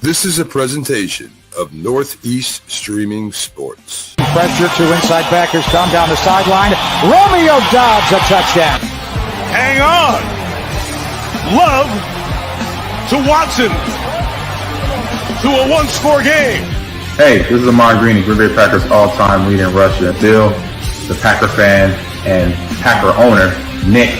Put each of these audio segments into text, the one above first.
This is a presentation of Northeast Streaming Sports. Pressure, two inside backers come down the sideline. Romeo Dobbs a touchdown. Hang on. Love to Watson to a one-score game. Hey, this is Ahman Green, Green Bay Packers all-time leader in rushing. Bill, the Packer fan and Packer owner, Nick.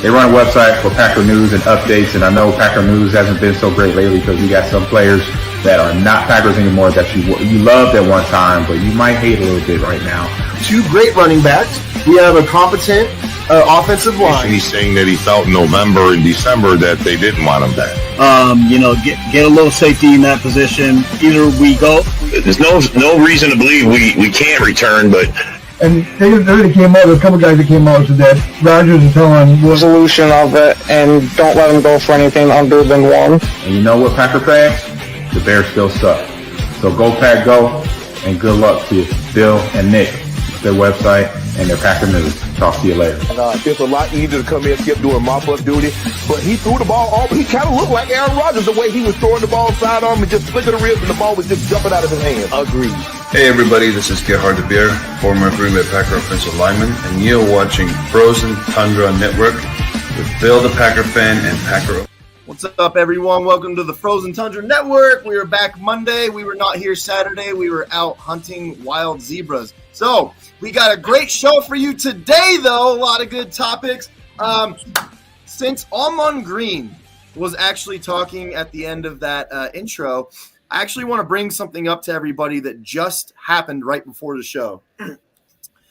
They run a website for Packer news and updates, and I know Packer news hasn't been so great lately because we got some players that are not Packers anymore that you loved at one time, but you might hate a little bit right now. Two great running backs. We have a competent offensive line. He's saying that he felt in November and December that they didn't want him back. Get a little safety in that position. Either we go. There's no reason to believe we can't return, but. And they came out, there's a couple guys that came out and said that Rodgers is telling the solution of it, and don't let them go for anything under than one. And you know what, Packer fans? The Bears still suck. So go Pack Go, and good luck to Bill and Nick, their website and their Packer news. Talk to you later. It's a lot easier to come in and keep doing mop-up duty, but he threw the ball off. He kind of looked like Aaron Rodgers the way he was throwing the ball sidearm and just flicking the ribs, and the ball was just jumping out of his hand. Agreed. Hey everybody, this is Gerhard de Beer, former Green Bay Packer offensive lineman, and you're watching Frozen Tundra Network with Bill the Packer fan and Packer. What's up, everyone? Welcome to the Frozen Tundra Network. We are back Monday. We were not here Saturday. We were out hunting wild zebras. So we got a great show for you today, though. A lot of good topics. Since Ahman Green was actually talking at the end of that intro, I actually want to bring something up to everybody that just happened right before the show.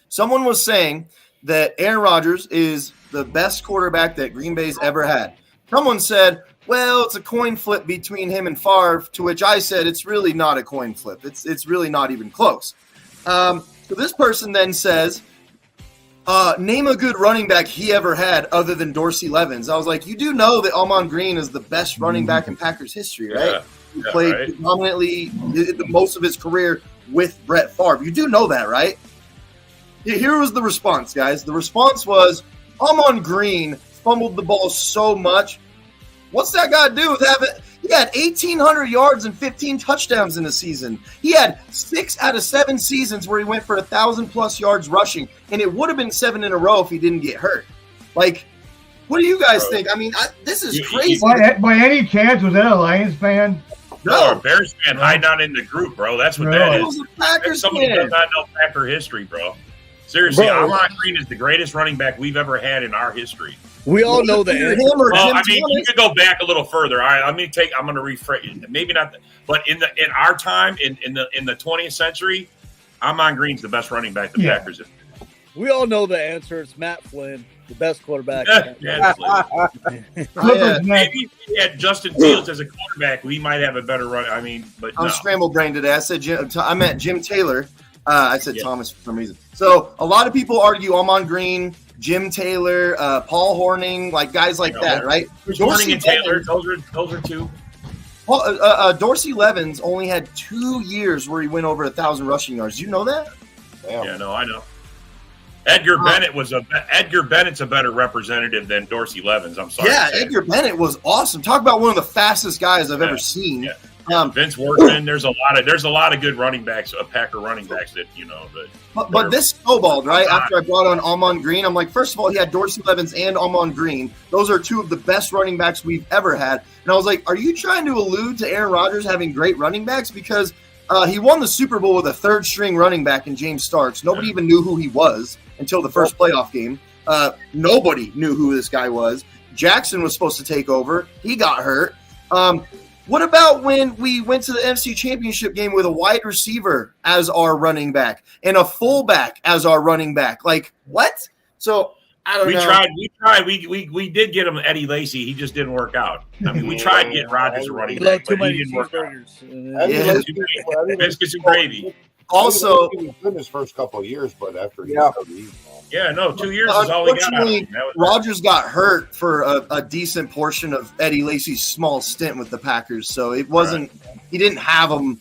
Someone was saying that Aaron Rodgers is the best quarterback that Green Bay's ever had. Someone said, well, it's a coin flip between him and Favre, to which I said it's really not a coin flip. It's really not even close. So this person then says, name a good running back he ever had other than Dorsey Levens. I was like, you do know that Ahman Green is the best running back in Packers history, right? Yeah. He played predominantly the most of his career with Brett Favre. You do know that, right? Here was the response, guys. The response was, Ahman Green fumbled the ball so much. What's that got to do with having – he had 1,800 yards and 15 touchdowns in a season. He had 6 out of 7 seasons where he went for 1,000-plus yards rushing, and it would have been 7 in a row if he didn't get hurt. Like, what do you guys think? I mean, this is crazy. By any chance, was that a Lions fan? No, Bears fan hiding out in the group, bro. That's what that is. That's somebody who does not know Packer history, bro. Seriously, Ahman Green is the greatest running back we've ever had in our history. We all know that. Well, I mean, you could go back a little further. All right, I'm going to rephrase. Maybe not, but in our time, in the 20th century, Ahman Green's the best running back the Packers have. We all know the answer. It's Matt Flynn, the best quarterback. Maybe if he had Justin Fields as a quarterback, we might have a better run. I mean, but I'm scrambled brain today. I meant Jim Taylor. I said Thomas for some reason. So a lot of people argue Ahman Green, Jim Taylor, Paul Hornung, like guys like that, right? Hornung and Taylor, those are two. Dorsey Levens only had 2 years where he went over 1,000 rushing yards. Do you know that? Damn. Yeah, no, I know. Edgar Bennett's a better representative than Dorsey Levens. I'm sorry. Yeah, Edgar Bennett was awesome. Talk about one of the fastest guys I've ever seen. Yeah. Vince Workman. There's a lot of good running backs, Packer running backs that But this snowballed right after I brought on Ahman Green. I'm like, first of all, he had Dorsey Levens and Ahman Green. Those are two of the best running backs we've ever had. And I was like, are you trying to allude to Aaron Rodgers having great running backs? Because he won the Super Bowl with a third-string running back in James Starks. Nobody even knew who he was until the first playoff game. Nobody knew who this guy was. Jackson was supposed to take over. He got hurt. What about when we went to the NFC Championship game with a wide receiver as our running back and a fullback as our running back? Like, what? So, I don't know. We did get him Eddie Lacy. He just didn't work out. I mean, we tried getting Rodgers a running back, but he didn't work out. Biscuits and gravy. Also, he was good his first couple of years, but after 2 years is all he got. Rodgers got hurt for a decent portion of Eddie Lacy's small stint with the Packers, so it wasn't. He didn't have him.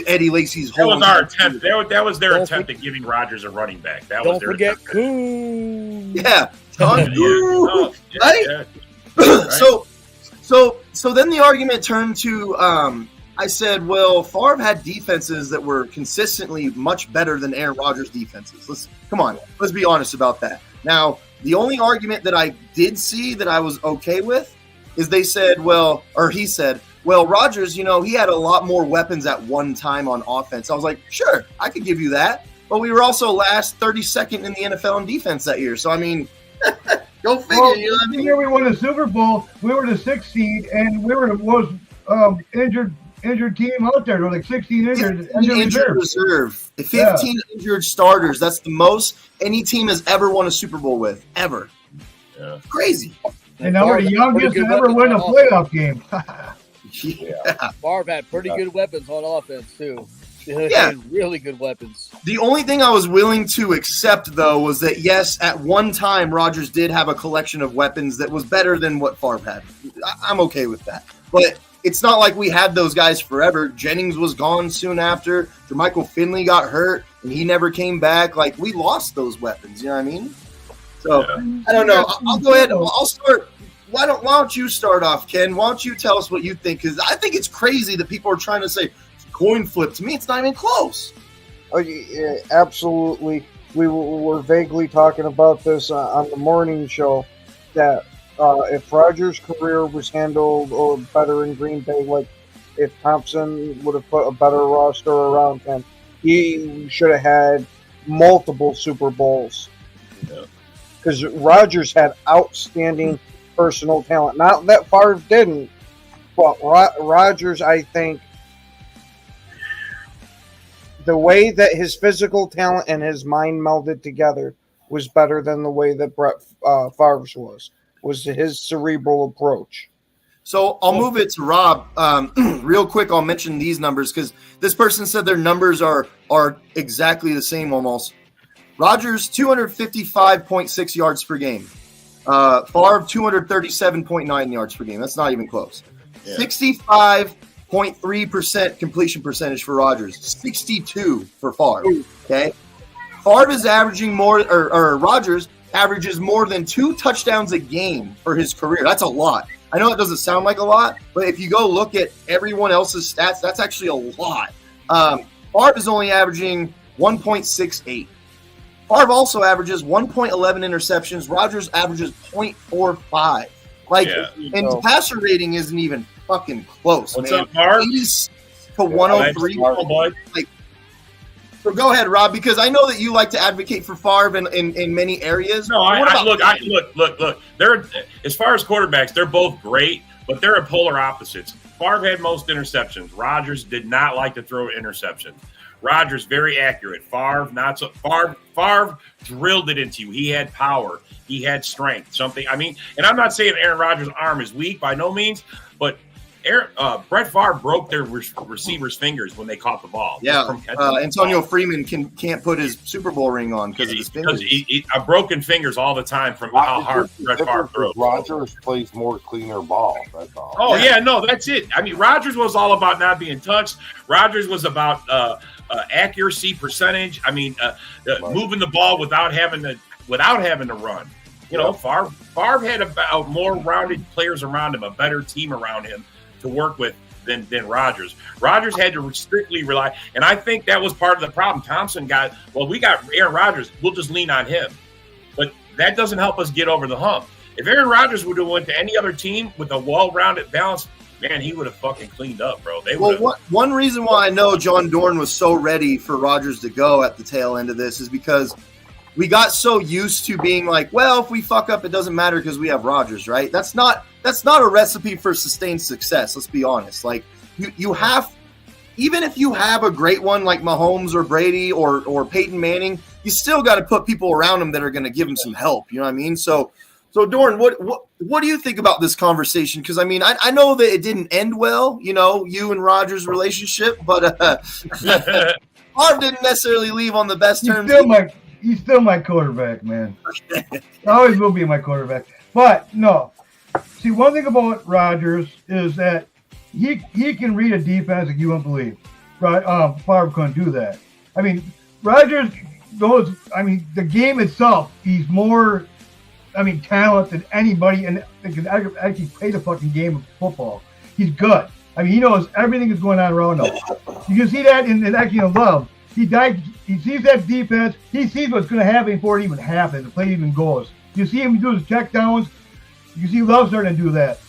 Eddie Lacy's whole. That was our attempt. That was their attempt at giving Rodgers a running back. That was their attempt. Don't forget Coon. Yeah. Right. So then the argument turned to I said, well, Favre had defenses that were consistently much better than Aaron Rodgers' defenses. Let's be honest about that. Now, the only argument that I did see that I was okay with is he said, well, Rodgers, he had a lot more weapons at one time on offense. I was like, sure, I could give you that. But we were also last 32nd in the NFL in defense that year. So, I mean, go figure. Well, the year we won the Super Bowl, we were the 6th seed, and we were the most injured team out there. There were like 16 injured. Injured reserve. 15 injured starters. That's the most any team has ever won a Super Bowl with, ever. Yeah. Crazy. And now we're the youngest to ever win a playoff game. Favre had pretty good weapons on offense, too. Yeah. Really good weapons. The only thing I was willing to accept, though, was that, yes, at one time, Rodgers did have a collection of weapons that was better than what Favre had. I'm okay with that. But it's not like we had those guys forever. Jennings was gone soon after. Jermichael Finley got hurt, and he never came back. Like, we lost those weapons, you know what I mean? So, I don't know. I'll go ahead. I'll start. Why don't you start off, Ken? Why don't you tell us what you think? Because I think it's crazy that people are trying to say coin flip. To me, it's not even close. Oh, yeah, absolutely. We were vaguely talking about this on the morning show that if Rodgers' career was handled or better in Green Bay, like if Thompson would have put a better roster around him, he should have had multiple Super Bowls. Because Rodgers had outstanding personal talent. Not that Favre didn't, but Rodgers, I think, the way that his physical talent and his mind melded together was better than the way that Brett Favre's was his cerebral approach. So I'll move it to Rob. Real quick, I'll mention these numbers because this person said their numbers are exactly the same almost. Rodgers, 255.6 yards per game. Favre, 237.9 yards per game. That's not even close. 65.3% completion percentage for Rodgers. 62 for Favre. Okay. Favre is averaging more, or Rodgers averages more than 2 touchdowns a game for his career. That's a lot. I know it doesn't sound like a lot, but if you go look at everyone else's stats, that's actually a lot. Favre is only averaging 1.68. Favre also averages 1.11 interceptions. Rodgers averages 0.45. And passer rating isn't even fucking close. What's man. up, Favre? 80 to 103. So go ahead, Rob, because I know that you like to advocate for Favre in many areas. No, look. They're, as far as quarterbacks, they're both great, but they're polar opposites. Favre had most interceptions. Rodgers did not like to throw interceptions. Rodgers very accurate. Favre not so. Favre drilled it into you. He had power. He had strength. And I'm not saying Aaron Rodgers' arm is weak by no means, but Brett Favre broke their receivers' fingers when they caught the ball. Yeah, Antonio Freeman can't put his Super Bowl ring on because of his fingers. Because broken fingers all the time from how hard Brett Favre throws. Rodgers plays more cleaner ball. That's all. Oh yeah, no, that's it. I mean, Rodgers was all about not being touched. Rodgers was about accuracy percentage. I mean, moving the ball without having to run. You know, Favre had about more rounded players around him, a better team around him to work with than Rodgers. Rodgers had to strictly rely, and I think that was part of the problem. Thompson we got Aaron Rodgers, we'll just lean on him. But that doesn't help us get over the hump. If Aaron Rodgers would have went to any other team with a well-rounded balance, man, he would have fucking cleaned up, bro. One reason why I know John Dorn was so ready for Rodgers to go at the tail end of this is because we got so used to being like, well, if we fuck up, it doesn't matter because we have Rodgers, right? That's not a recipe for sustained success. Let's be honest. Like you have, even if you have a great one like Mahomes or Brady or Peyton Manning, you still got to put people around him that are going to give him some help. You know what I mean? So Dorn, what do you think about this conversation? Because I mean, I know that it didn't end well, you know, you and Rodgers' relationship, but Favre didn't necessarily leave on the best terms. He's still my quarterback, man. Always will be my quarterback. But no, see, one thing about Rodgers is that he can read a defense like you won't believe. Right? Favre couldn't do that. I mean, Rodgers goes. I mean, the game itself, he's more. Talent than anybody, and can actually play the fucking game of football. He's good. I mean, he knows everything that's going on around him. You can see that in actually in Love. He sees that defense. He sees what's going to happen before it even happens. The play even goes. You see him do his check downs. You can see Love starting to do that.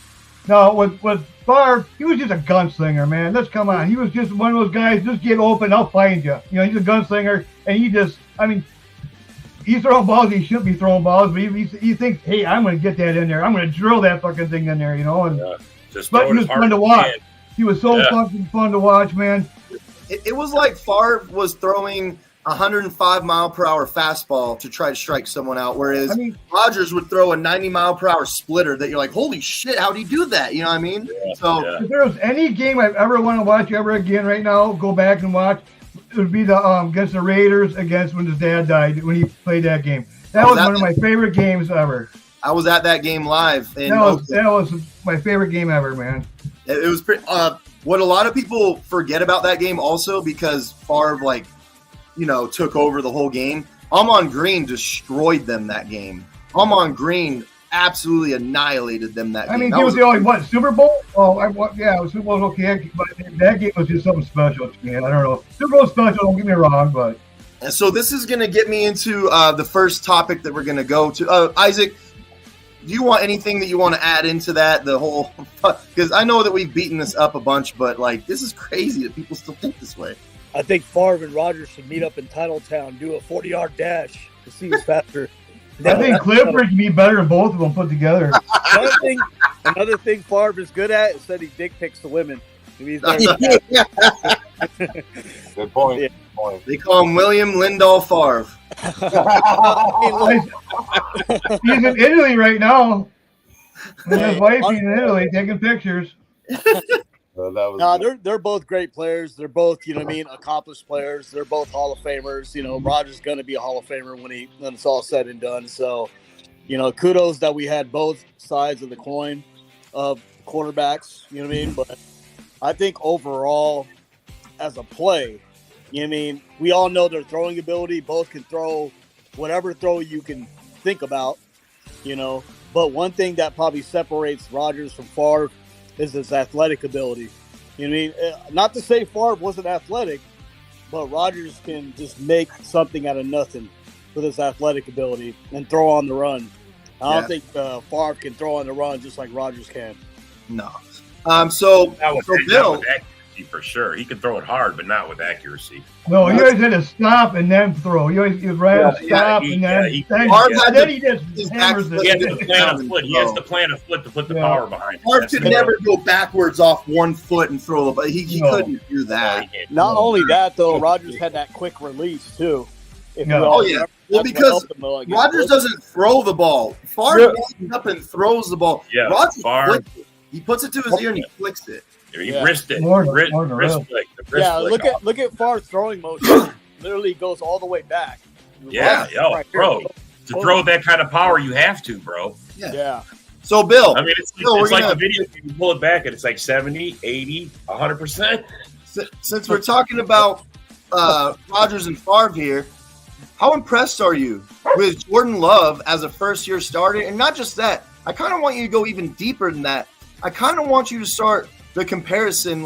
Now, with Favre, he was just a gunslinger, man. Let's come on. He was just one of those guys, just get open, I'll find you. You know, he's a gunslinger, and he's throwing balls he shouldn't be throwing balls, but he thinks, hey, I'm going to get that in there. I'm going to drill that fucking thing in there, you know. And, but he was fun to watch. He was so fucking fun to watch, man. It was like Favre was throwing 105-mile-per-hour fastball to try to strike someone out, whereas Rodgers would throw a 90-mile-per-hour splitter that you're like, holy shit, how'd he do that? You know what I mean? If there was any game I ever want to watch ever again right now, go back and watch, it would be the against the Raiders against when his dad died, when he played that game. That was one of my favorite games ever. I was at that game live. That was my favorite game ever, man. It was pretty. What a lot of people forget about that game also, because Favre, took over the whole game. Amon Green destroyed them that game. Amon Green absolutely annihilated them that game. I mean, he was the only Super Bowl? Super Bowl was okay, but that game was just something special to me. I don't know. Super Bowl special, don't get me wrong, but. And so this is going to get me into the first topic that we're going to go to. Isaac, do you want anything that you want to add into that? The whole, because I know that we've beaten this up a bunch, but this is crazy that people still think this way. I think Favre and Rodgers should meet up in Titletown, do a 40-yard dash to see who's faster. I think Clifford can be better than both of them put together. Another thing Favre is good at is that he dick pics the women. Good point. Yeah. They call him William Lindahl Favre. He's in Italy right now. And his wife is in Italy taking pictures. They're both great players. They're both, accomplished players. They're both Hall of Famers. Rodgers going to be a Hall of Famer when it's all said and done. So, kudos that we had both sides of the coin of quarterbacks. You know what I mean? But I think overall, as a play, we all know their throwing ability. Both can throw whatever throw you can think about, But one thing that probably separates Rodgers from Favre is his athletic ability. Not to say Favre wasn't athletic, but Rodgers can just make something out of nothing with his athletic ability and throw on the run. I don't think Favre can throw on the run just like Rodgers can. No. So Bill, for sure, he can throw it hard, but not with accuracy. No, he always had to stop and then throw. He was right to stop and then he just hammers it. He has to plant a foot. He has to plant a foot to put the power behind it. Favre could never go backwards off one foot and throw the ball. He couldn't do that. Not only that, though, Rodgers had that quick release too. Well, because Rodgers doesn't throw the ball. Favre goes up and throws the ball. Yeah, Rodgers flicks it. He puts it to his ear and he flicks it. He wrist it. Wrist flick. Look at Favre's throwing motion. Literally goes all the way back. Bro. To throw that kind of power, you have to, bro. Yeah. So, Bill. I mean, it's like the video. You can pull it back, and it's like 70, 80, 100%. Since we're talking about Rodgers and Favre here, how impressed are you with Jordan Love as a first-year starter? And not just that. I kind of want you to go even deeper than that. I kind of want you to start the comparison,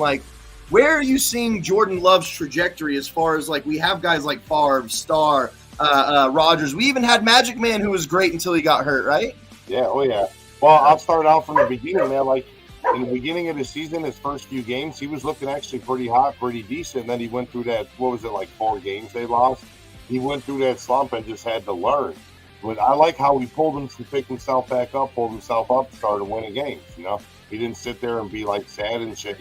where are you seeing Jordan Love's trajectory as far as, we have guys like Favre, Starr, Rodgers. We even had Magic Man, who was great until he got hurt, right? Yeah, oh yeah. Well, I'll start out from the beginning, man. In the beginning of the season, his first few games, he was looking actually pretty hot, pretty decent. And then he went through that, 4 games they lost? He went through that slump and just had to learn. But I like how he pulled himself back up, pulled himself up, started winning games, He didn't sit there and be sad and shit,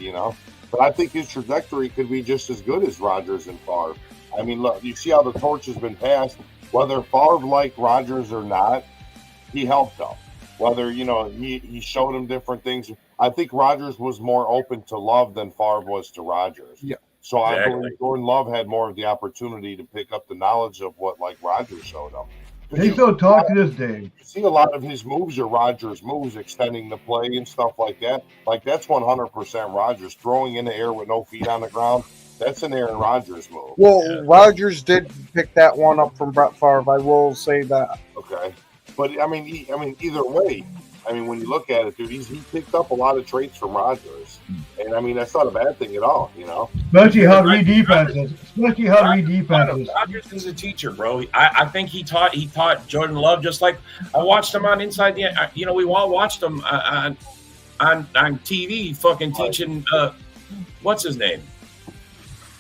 But I think his trajectory could be just as good as Rodgers and Favre. I mean, look, you see how the torch has been passed. Whether Favre liked Rodgers or not, he helped them. Whether, he showed him different things. I think Rodgers was more open to Love than Favre was to Rodgers. Yeah. So I believe Jordan Love had more of the opportunity to pick up the knowledge of what, Rodgers showed him. They still talk to this day. You see a lot of his moves are Rodgers' moves, extending the play and stuff like that. That's 100% Rodgers. Throwing in the air with no feet on the ground, that's an Aaron Rodgers move. Well, Rodgers did pick that one up from Brett Favre. I will say that. Okay. But, I mean, either way, I mean, when you look at it, dude, he picked up a lot of traits from Rodgers, and I mean that's not a bad thing at all, you know. Especially how to read defenses. Rodgers is a teacher, bro. I think he taught Jordan Love just like I watched him on Inside the. We all watched him on TV, fucking teaching. What's his name?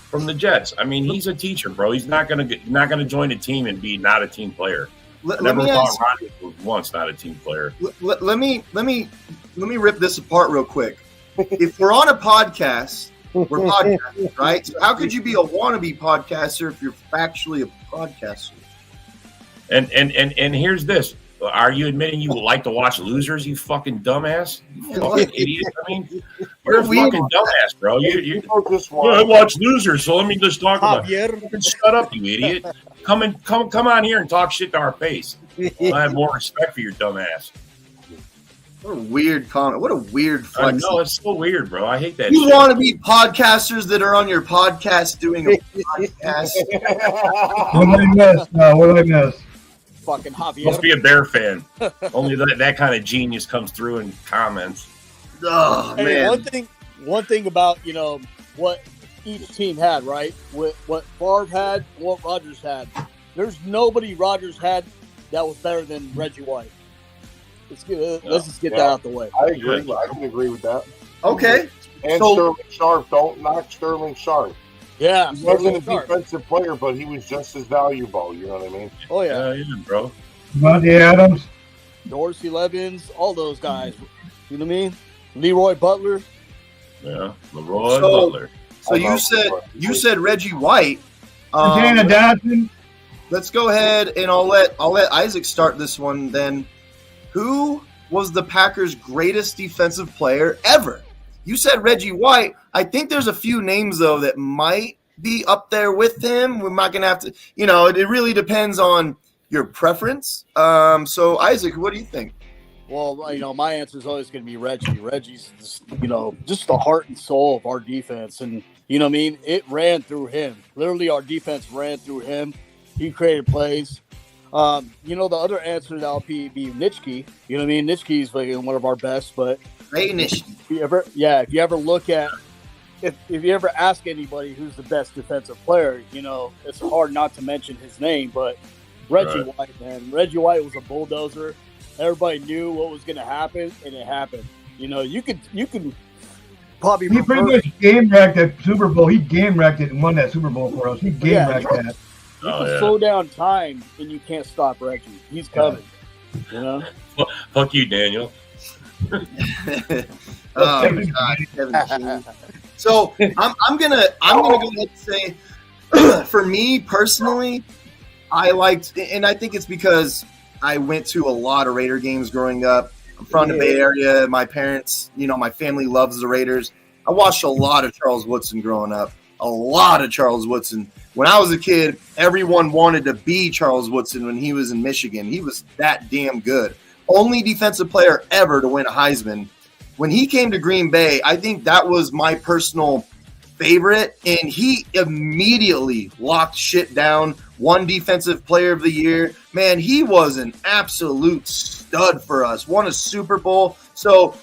From the Jets. I mean, he's a teacher, bro. He's not gonna join a team and be not a team player. Never thought Rodgers was once not a team player. Let me rip this apart real quick. If we're on a podcast, we're podcasters, right? So how could you be a wannabe podcaster if you're factually a podcaster? And here's this. Are you admitting you like to watch losers, you fucking dumbass? You fucking idiot. I mean, you're a fucking dumbass, bro. I watch losers, so let me just talk about it. Shut up, you idiot. Come on here and talk shit to our face. I have more respect for your dumbass. What a weird comment. What a weird flex. No, it's so weird, bro. I hate that You shit. want to be podcasters that are on your podcast doing a podcast. What did I miss? Fucking Javier. Must be a Bear fan. Only that kind of genius comes through in comments. Oh, Hey, man. one thing about what each team had, right? What Favre had, and what Rodgers had. There's nobody Rodgers had that was better than Reggie White. Let's just get that out the way. I agree. I can agree with that. Okay. And Sterling Sharp. Don't knock Sterling Sharp. Yeah. He wasn't a defensive player, but he was just as valuable. You know what I mean? Oh, yeah. Yeah, bro. Monty Adams. Dorsey Levins, all those guys. You know what I mean? Leroy Butler. Yeah, Leroy Butler. So you said Reggie White. Dana Dodson. Let's go ahead and I'll let Isaac start this one then. Who was the Packers' greatest defensive player ever? You said Reggie White. I think there's a few names, though, that might be up there with him. We're not going to have to, it really depends on your preference. So, Isaac, what do you think? Well, my answer is always going to be Reggie. Reggie's, just the heart and soul of our defense. And, you know what I mean? It ran through him. Literally, our defense ran through him. He created plays. The other answer that will be Nitschke. You know what I mean? Nitschke's like one of our best, but Ray Nitschke. If you ever look at, if you ever ask anybody who's the best defensive player, it's hard not to mention his name. But Reggie White, man, Reggie White was a bulldozer. Everybody knew what was going to happen, and it happened. You can probably He pretty much game wrecked that Super Bowl. He game wrecked it and won that Super Bowl for us. He game wrecked that. You can slow down time, and you can't stop Reggie. He's coming. Fuck you, Daniel. Oh, God, Kevin. So I'm gonna go ahead and say, for me personally, I liked, and I think it's because I went to a lot of Raider games growing up. I'm from the Bay Area. My parents, my family loves the Raiders. I watched a lot of Charles Woodson growing up. A lot of Charles Woodson. When I was a kid, everyone wanted to be Charles Woodson when he was in Michigan. He was that damn good. Only defensive player ever to win a Heisman. When he came to Green Bay, I think that was my personal favorite, and he immediately locked shit down. Won Defensive Player of the Year. Man, he was an absolute stud for us. Won a Super Bowl. So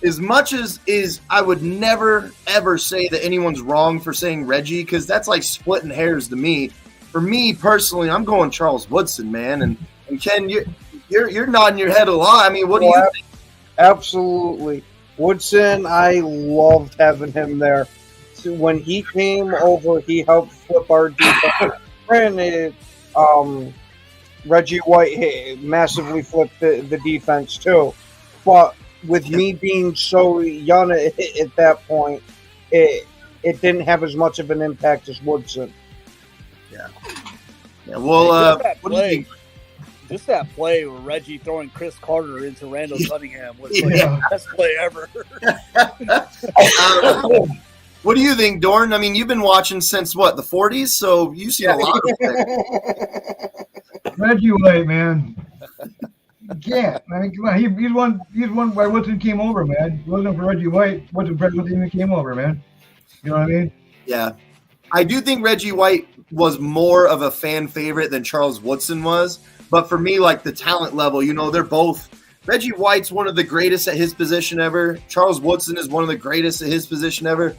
as much as I would never, ever say that anyone's wrong for saying Reggie, because that's like splitting hairs to me. For me personally, I'm going Charles Woodson, man. And Ken, you're nodding your head a lot. I mean, what do you think? Absolutely. Woodson, I loved having him there. So when he came over, he helped flip our defense. Granted, Reggie White massively flipped the defense too. But with me being so young at that point, it didn't have as much of an impact as Woodson. Yeah. Well, what do you think? Just that play with Reggie throwing Chris Carter into Randall Cunningham was like the best play ever. What do you think, Dorn? I mean, you've been watching since what, the 40s? So you've seen a lot of it. Reggie White, man. You can't. I mean, come on. He's one why Woodson came over, man. If it wasn't for Reggie White, Woodson even came over, man. You know what I mean? Yeah. I do think Reggie White was more of a fan favorite than Charles Woodson was. But for me, like the talent level, they're both Reggie White's one of the greatest at his position ever. Charles Woodson is one of the greatest at his position ever.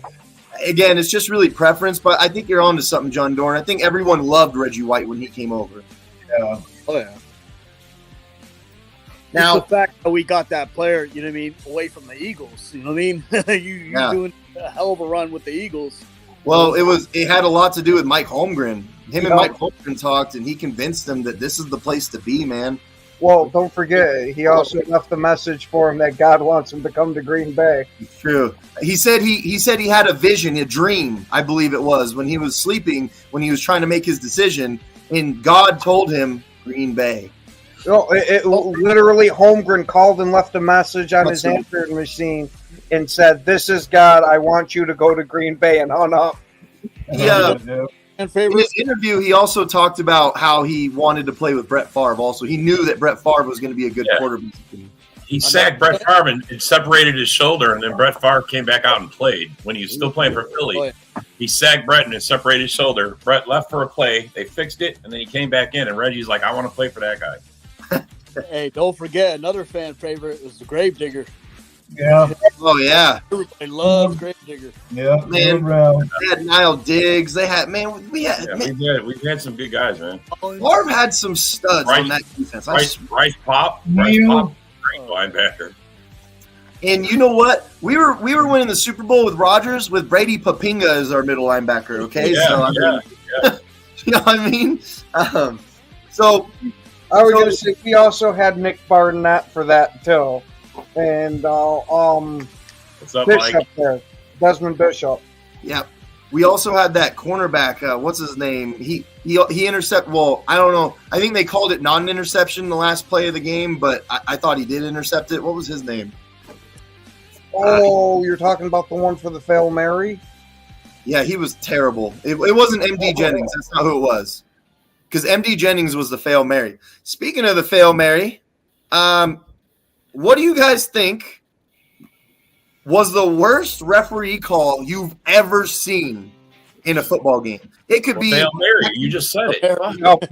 Again, it's just really preference, but I think you're on to something, John Dorn. I think everyone loved Reggie White when he came over. Yeah. Oh yeah. Now, the fact that we got that player, you know what I mean, away from the Eagles. You know what I mean? You're doing a hell of a run with the Eagles. Well, it had a lot to do with Mike Holmgren. Him and Mike Holmgren talked, and he convinced them that this is the place to be, man. Well, don't forget, he also left a message for him that God wants him to come to Green Bay. It's true. He said he had a vision, a dream, I believe it was, when he was sleeping, when he was trying to make his decision, and God told him Green Bay. No, literally, Holmgren called and left a message on his answering machine and said, "This is God. I want you to go to Green Bay," and hung up. Yeah. In his interview, he also talked about how he wanted to play with Brett Favre. Also, he knew that Brett Favre was going to be a good quarterback. He sacked Brett Favre and separated his shoulder, and then Brett Favre came back out and played when he was still playing for Philly. He sacked Brett and separated his shoulder. Brett left for a play. They fixed it, and then he came back in, and Reggie's like, I want to play for that guy. Hey, don't forget, another fan favorite was the Gravedigger. Yeah. Oh, yeah. Everybody loves Gravedigger. Yeah. Man, they had Niall Diggs. They had, we've had some good guys, man. Favre had some studs on that defense. Bryce Pop, great linebacker. And you know what? We were winning the Super Bowl with Rodgers with Brady Papinga as our middle linebacker. Okay, you know what I mean? So I was going to say we also had Nick Barnett for that too, and what's up, Bishop Mike? there, Desmond Bishop. Yeah. We also had that cornerback. What's his name? He intercepted. Well, I don't know. I think they called it non-interception the last play of the game, but I thought he did intercept it. What was his name? Oh, you're talking about the one for the Fail Mary? Yeah, he was terrible. It wasn't MD Jennings. That's not who it was. Because MD Jennings was the Fail Mary. Speaking of the Fail Mary, what do you guys think was the worst referee call you've ever seen in a football game? It could be Fail Mary. You just said it.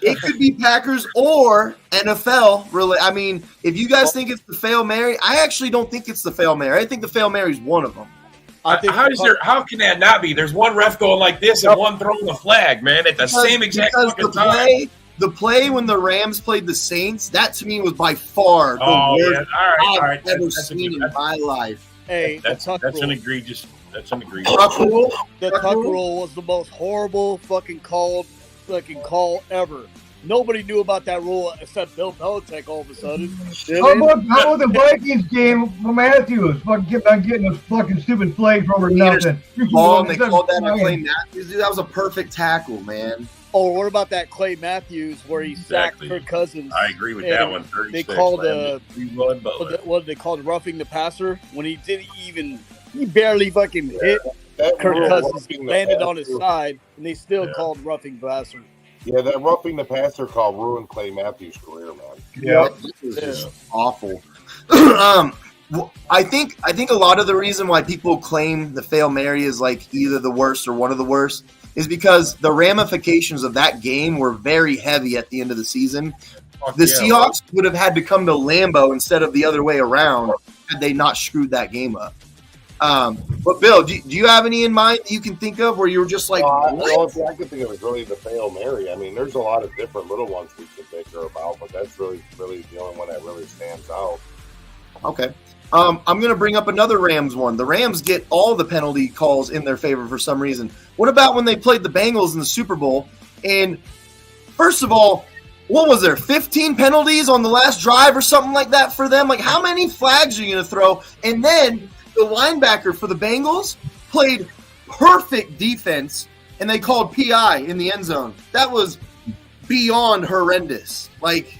It could be Packers or NFL. Really, I mean, if you guys think it's the Fail Mary, I actually don't think it's the Fail Mary. I think the Fail Mary is one of them. How can that not be? There's one ref going like this and one throwing the flag, man, at the same exact fucking time. The play when the Rams played the Saints, that to me was by far the worst I've ever seen in my life. Hey, that's an egregious. That's an egregious. The tuck rule was the most horrible fucking call ever. Nobody knew about that rule except Bill Belichick all of a sudden. How about the Vikings game for Matthews? Getting a fucking stupid flag for over nothing. They called that on Clay Matthews. Dude, that was a perfect tackle, man. Oh, what about that Clay Matthews where he sacked Kirk Cousins? I agree with that one. They called what they called roughing the passer when he barely fucking hit Kirk Cousins. He landed on his side, and they still called roughing the passer. Yeah, that roughing the passer call ruined Clay Matthews' career, man. Yeah, this is just awful. I think a lot of the reason why people claim the Fail Mary is like either the worst or one of the worst is because the ramifications of that game were very heavy at the end of the season. The Seahawks would have had to come to Lambeau instead of the other way around had they not screwed that game up. But Bill, do you have any in mind that you can think of where you were just like, the only thing I can think of is really the Fail Mary. I mean, there's a lot of different little ones we could bicker about, but that's really the only one that really stands out. Okay. I'm going to bring up another Rams one. The Rams get all the penalty calls in their favor for some reason. What about when they played the Bengals in the Super Bowl? And first of all, what was there, 15 penalties on the last drive or something like that for them? Like, how many flags are you going to throw? And then the linebacker for the Bengals played perfect defense, and they called PI in the end zone. That was beyond horrendous. Like,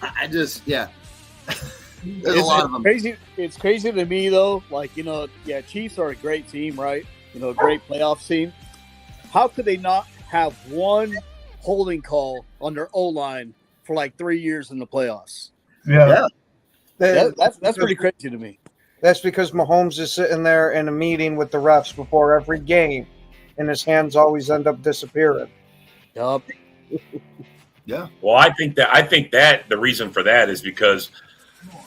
I just, yeah. There's a lot of them. It's crazy to me, though. Like, Chiefs are a great team, right? Great playoff team. How could they not have one holding call on their O-line for like 3 years in the playoffs? Yeah. That's pretty crazy to me. That's because Mahomes is sitting there in a meeting with the refs before every game, and his hands always end up disappearing. Yup. Yeah. Well, I think that the reason for that is because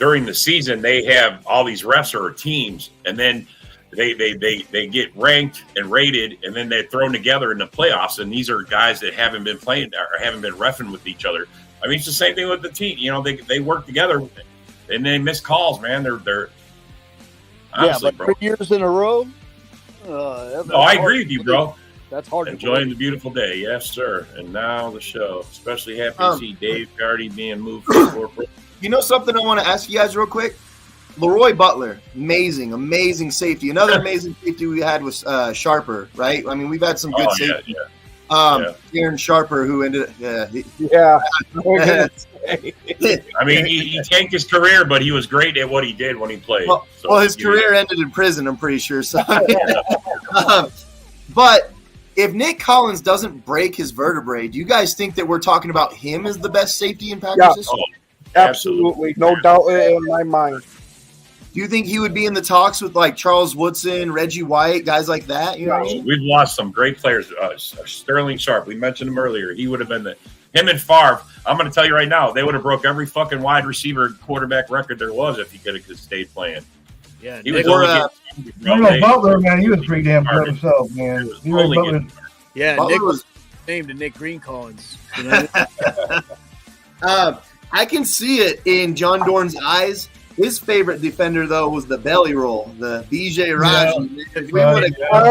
during the season they have all these refs or teams, and then they get ranked and rated, and then they're thrown together in the playoffs. And these are guys that haven't been playing or haven't been reffing with each other. I mean, it's the same thing with the team. You know, they work together and they miss calls, man. They're honestly, but 3 years in a row. I agree with you, bro. That's hard. Enjoying the beautiful day, yes, sir. And now the show. Especially happy to see Dave Carty being moved from corporate. You know something I want to ask you guys real quick? Leroy Butler, amazing safety. Another amazing safety we had was Sharper, right? I mean, we've had some good safety. Aaron Sharper, who ended up, I mean, he tanked his career, but he was great at what he did when he played. Well, his career ended in prison, I'm pretty sure. So, but if Nick Collins doesn't break his vertebrae, do you guys think that we're talking about him as the best safety in Packers history? Absolutely. No doubt in my mind. Do you think he would be in the talks with like Charles Woodson, Reggie White, guys like that? You know what I mean? We've lost some great players. Sterling Sharp, we mentioned him earlier. He would have been him and Favre. I'm going to tell you right now, they would have broke every fucking wide receiver quarterback record there was if he could have stayed playing. Yeah, he was Butler, man, he was pretty damn good himself, man. Nick was named to Nick Green Collins. You know what I mean? I can see it in John Dorn's eyes. His favorite defender, though, was the belly roll, the BJ Raji. I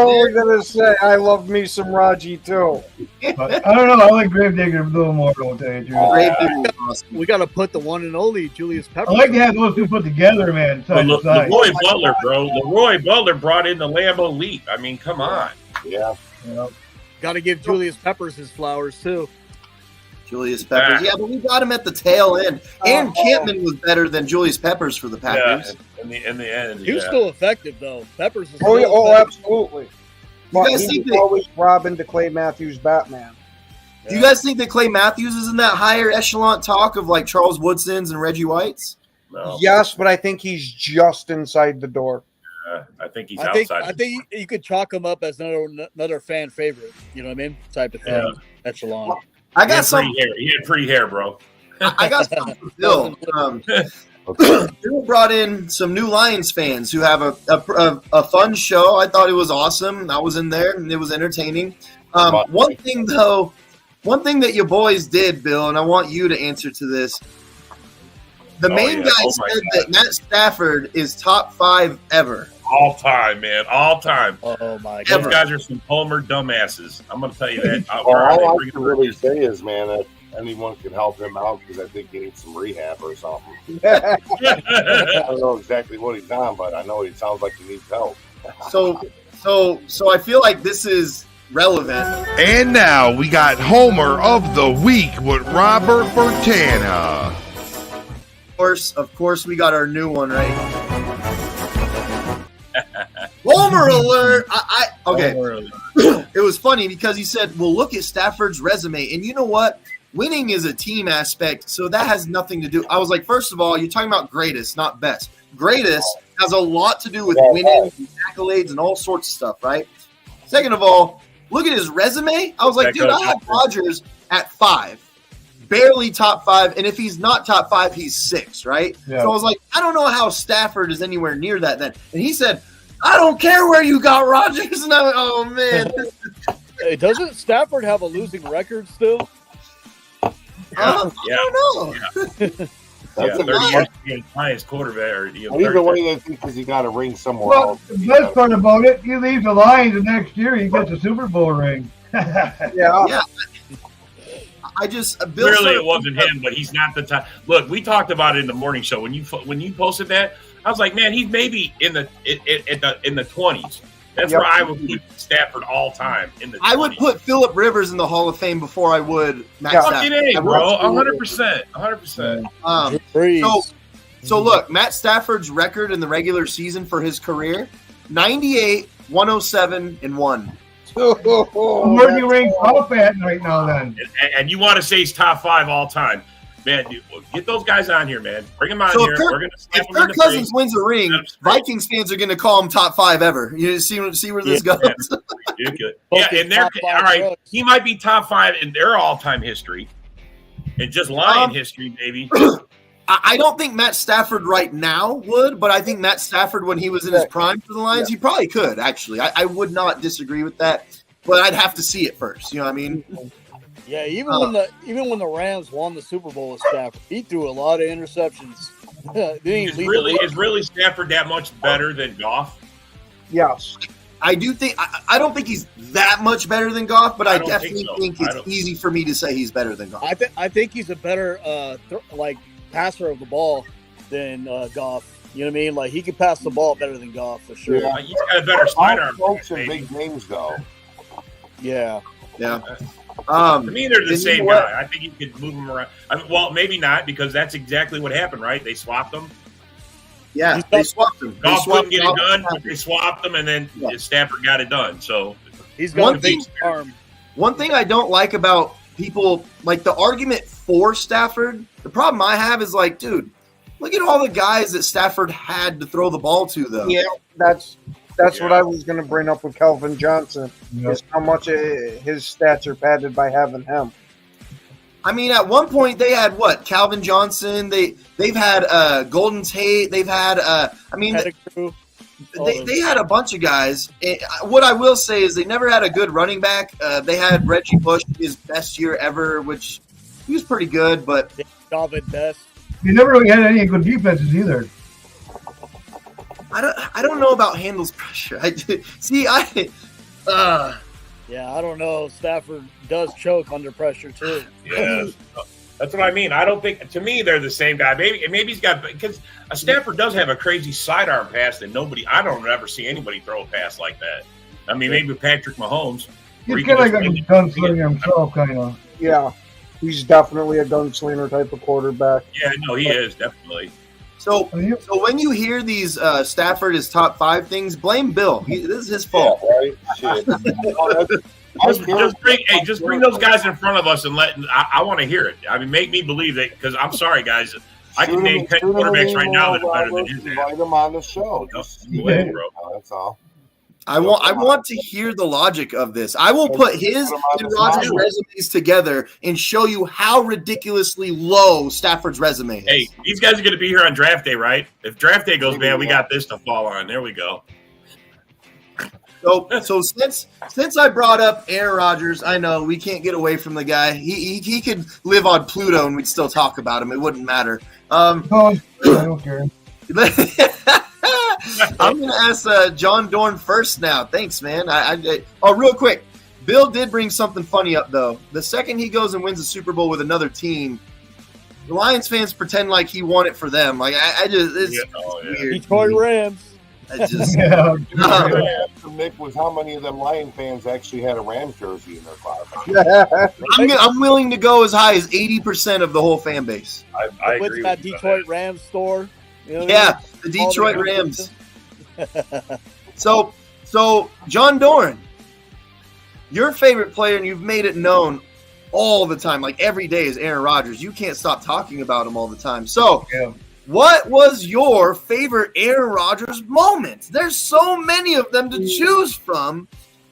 was going to say, I love me some Raji, too. But I don't know. I like Gravedigger a little more, I'll tell you the truth. We got to put the one and only Julius Peppers. I like to have those two put together, man. Leroy Butler, bro. Leroy Butler brought in the Lambeau Leap. I mean, come on. Yeah. Got to give Julius Peppers his flowers, too. Julius Peppers. Yeah, but we got him at the tail end. Aaron Campman was better than Julius Peppers for the Packers. Yeah, in the end. He was still effective, though. Peppers was absolutely. You But guys he think was always Robin to Clay Matthews Batman. Do you guys think that Clay Matthews is in that higher echelon talk of like Charles Woodson's and Reggie White's? No. Yes, but I think he's just inside the door. I think he's outside. I think you could chalk him up as another fan favorite. You know what I mean? Type of thing. Echelon. I got some. He had pretty hair, bro. I got some for Bill. Bill brought in some new Lions fans who have a fun show. I thought it was awesome. I was in there and it was entertaining. One thing that you boys did, Bill, and I want you to answer to this. The main guy said that Matt Stafford is top 5 ever. All time, man. All time. Oh, my God. Those guys are some Homer dumbasses. I'm going to tell you that. All I can really say is, man, that anyone can help him out because I think he needs some rehab or something. I don't know exactly what he's on, but I know he sounds like he needs help. So I feel like this is relevant. And now we got Homer of the Week with Robert Bertana. Of course, we got our new one, right? Homer alert! Okay. It was funny because he said, well, look at Stafford's resume. And you know what? Winning is a team aspect, so that has nothing to do. I was like, first of all, you're talking about greatest, not best. Greatest has a lot to do with winning and accolades and all sorts of stuff, right? Second of all, look at his resume. I was like, dude, I have Rodgers at 5. Barely top 5, and if he's not top 5, he's 6, right? Yeah. So I was like, I don't know how Stafford is anywhere near that then. And he said, I don't care where you got Rodgers. And I went, oh, man. Hey, doesn't Stafford have a losing record still? I don't know. That's a highest quarterback. Or, either way, they think because he got a ring somewhere well, else. The best part about it, he leaves the Lions, and next year he gets a Super Bowl ring. Yeah. I just clearly it wasn't him, but he's not the type. Look, we talked about it in the morning show when you posted that. I was like, man, he's maybe in the 20s. That's where I would put Stafford all time in the 20s. I would put Phillip Rivers in the Hall of Fame before I would Matt Stafford. Fucking A, bro, 100%. So look, Matt Stafford's record in the regular season for his career: 98, 107, and 1. Where do you rank Puff at right now, then? And you want to say he's top 5 all time. Man, dude, get those guys on here, man. Bring them on here. If Kirk Cousins wins a ring, Vikings fans are going to call him top 5 ever. You see where this goes? Yeah, and they're all right. He might be top 5 in their all-time history, And just Lion history, baby. I don't think Matt Stafford right now would, but I think Matt Stafford when he was in his prime for the Lions, he probably could, actually. I would not disagree with that, but I'd have to see it first. You know what I mean? Yeah, even when the Rams won the Super Bowl with Stafford, he threw a lot of interceptions. Is really Stafford that much better than Goff? Yes. I do think I don't think he's that much better than Goff, but I definitely think it's easy for me to say he's better than Goff. I think he's a better passer of the ball than Goff. You know what I mean? Like he can pass the ball better than Goff for sure. Yeah. He's got a better sidearm. Folks in big games though. Yeah. To me, they're the same guy. I think you could move them around. Well, maybe not because that's exactly what happened, right? They swapped them. Yeah, they swapped him. Goff couldn't get it done, but they swapped him, and then Stafford got it done. So he's got a big arm. One thing I don't like about people, like the argument for Stafford, the problem I have is like, dude, look at all the guys that Stafford had to throw the ball to, though. Yeah, that's what I was going to bring up with Calvin Johnson, is how much his stats are padded by having him. I mean, at one point they had what? Calvin Johnson. They've had Golden Tate. They've had they had a bunch of guys. What I will say is they never had a good running back. They had Reggie Bush, his best year ever, which he was pretty good, but David Best. He never really had any good defenses either. I don't know about handles pressure. Yeah, I don't know. Stafford does choke under pressure too. Yeah, that's what I mean. I don't think. To me, they're the same guy. Maybe he's got because Stafford does have a crazy sidearm pass that I don't ever see anybody throw a pass like that. I mean, maybe Patrick Mahomes. He's kind of like a gunslinger himself, kind of. Yeah, he's definitely a gunslinger type of quarterback. Yeah, no, he is definitely. So when you hear these Stafford is top 5 things, blame Bill. This is his fault. Yeah, right? Just bring those guys in front of us and I want to hear it. I mean, make me believe that because I'm sorry, guys. I can name 10 quarterbacks right now that are better than his. Invite them on the show. That's all. I want to hear the logic of this. I will put his and Rodgers' resumes together and show you how ridiculously low Stafford's resume is. Hey, these guys are going to be here on draft day, right? If draft day goes bad, we got this to fall on. There we go. So since I brought up Aaron Rodgers, I know we can't get away from the guy. He could live on Pluto and we'd still talk about him. It wouldn't matter. I don't care. I'm going to ask John Dorn first now. Thanks, man. Real quick. Bill did bring something funny up, though. The second he goes and wins the Super Bowl with another team, the Lions fans pretend like he won it for them. Like, it's weird. Detroit Rams. Nick was how many of them Lion fans actually had a Rams jersey in their closet? I'm willing to go as high as 80% of the whole fan base. I agree with that Detroit Rams store. You know the Detroit Rams. So John Dorn, your favorite player, and you've made it known all the time, like every day, is Aaron Rodgers. You can't stop talking about him all the time. So, what was your favorite Aaron Rodgers moment? There's so many of them to choose from.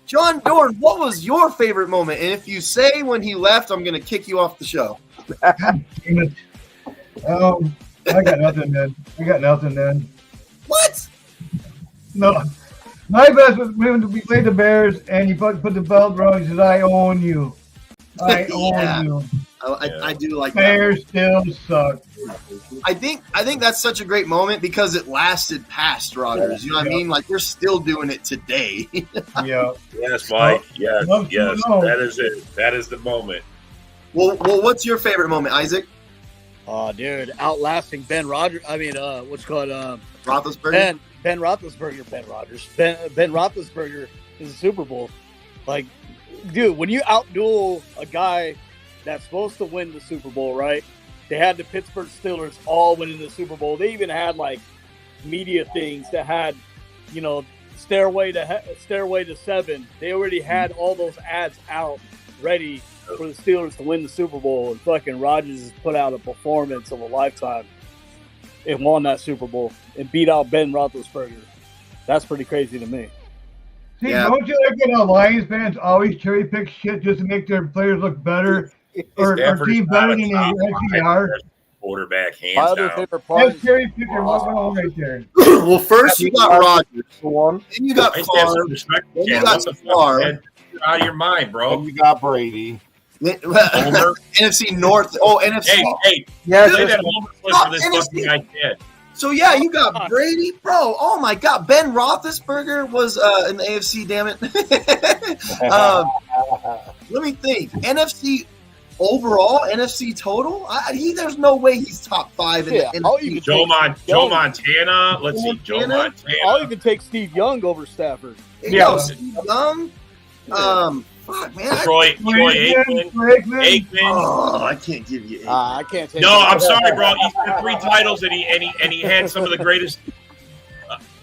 John Dorn, what was your favorite moment? And if you say when he left, I'm going to kick you off the show. I got nothing, man. What? No. My best was when we played the Bears and you put the belt around. He said, "I own you. I own you." I do like Bears that. Still suck. I think that's such a great moment because it lasted past Rodgers. You know what I mean? Like they're still doing it today. Yeah. Yes, Mike. Yes. That is it. That is the moment. Well, what's your favorite moment, Isaac? Oh, dude, outlasting Ben Rodgers. I mean, what's called Roethlisberger. Ben Roethlisberger. Ben Roethlisberger is a Super Bowl. Like, dude, when you outduel a guy that's supposed to win the Super Bowl, right? They had the Pittsburgh Steelers all winning the Super Bowl. They even had like media things that had, Stairway to 7. They already had all those ads out ready for the Steelers to win the Super Bowl, and fucking Rodgers has put out a performance of a lifetime and won that Super Bowl and beat out Ben Roethlisberger. That's pretty crazy to me. See, don't you like when Lions fans always cherry pick shit just to make their players look better? or Stafford team is not better a than top the five NFC are. quarterback, My hands other down. favorite part That's Terry Picker. What's going on right there? Well, first you got Rodgers. One. Then you got I used to have some Favre. respect. Then you Cam. got What the fuck, Favre. man? You're out of your mind, bro. And you got Brady. Homer. NFC North. Oh, NFC. Hey, Yeah, play just- that Homer clip for this NFC. fucking guy kid. So yeah, you got Brady, bro. Oh my God, Ben Roethlisberger was in the AFC. Damn it. Let me think. NFC overall, NFC total. There's no way he's top 5 in Yeah, the I'll NFC. even Joe take Montana. Let's see, Joe Montana? Montana. I'll even take Steve Young over Stafford. Yeah, Steve Young. Fuck man. Troy Aikman. Aikman. Oh, I can't give you. I can't take. No, I'm sorry, bro. He's got 3 titles, and he had some of the greatest.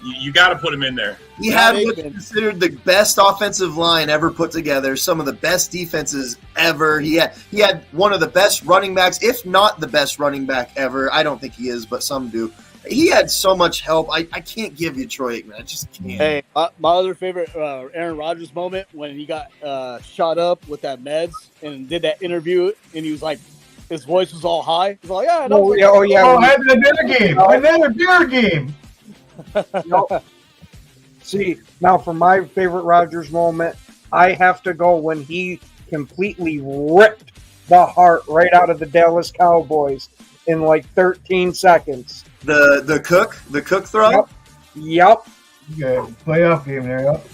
You got to put him in there. He had what's considered the best offensive line ever put together, some of the best defenses ever. He had one of the best running backs, if not the best running back ever. I don't think he is, but some do. He had so much help. I can't give you Troy Aikman. I just can't. Hey, my other favorite Aaron Rodgers moment when he got shot up with that meds and did that interview, and he was like, his voice was all high. He's like, yeah, no. Oh, having a beer game. Another beer game. See, now for my favorite Rodgers moment, I have to go when he completely ripped the heart right out of the Dallas Cowboys in like 13 seconds. The cook throw? Yep. Okay, playoff game there. Yep.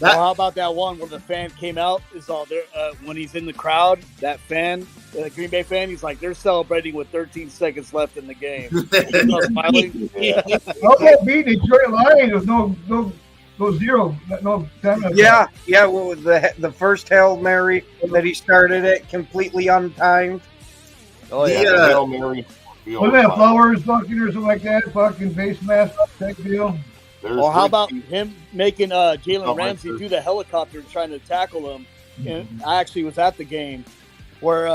Well, how about that one where the fan came out? Is all there when he's in the crowd? That fan, Green Bay fan, he's like, they're celebrating with 13 seconds left in the game. He's all smiling. Okay, beat Detroit Lions with no zero, no 10. Yeah. What was the first Hail Mary that he started it completely untimed? Oh yeah, Hail Mary. Wasn't that Flowers fucking or something like that? Fucking face mask type deal. Or how about him making Jalen Ramsey do the helicopter trying to tackle him? And I actually was at the game where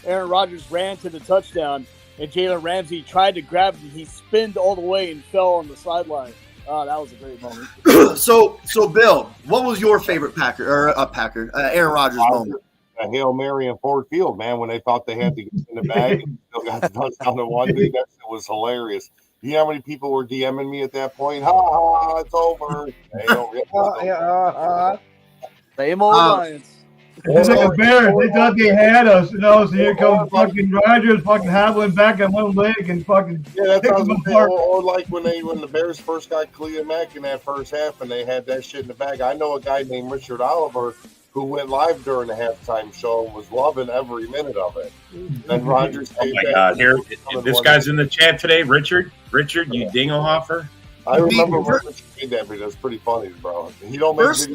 Aaron Rodgers ran to the touchdown and Jalen Ramsey tried to grab him. He spinned all the way and fell on the sideline. Oh, that was a great moment. So Bill, what was your favorite Aaron Rodgers moment? A Hail Mary in Ford Field, man, when they thought they had to get in the bag and still got the touchdown to one. Dude, that shit was hilarious. You know how many people were DMing me at that point? Ha ha, it's over. Same old Lions. It's like a bear. They thought they had us, so here comes fucking Rodgers fucking hobbling back on one leg and fucking that's pick what I them was apart. or like when the Bears first got Khalil Mack in that first half and they had that shit in the bag. I know a guy named Richard Oliver who went live during the halftime show and was loving every minute of it. Then Rodgers Oh my God! Here, this guy's in the chat today, Richard. Richard, you dingohoffer. I remember when Richard made that video. It's pretty funny, bro. He don't make First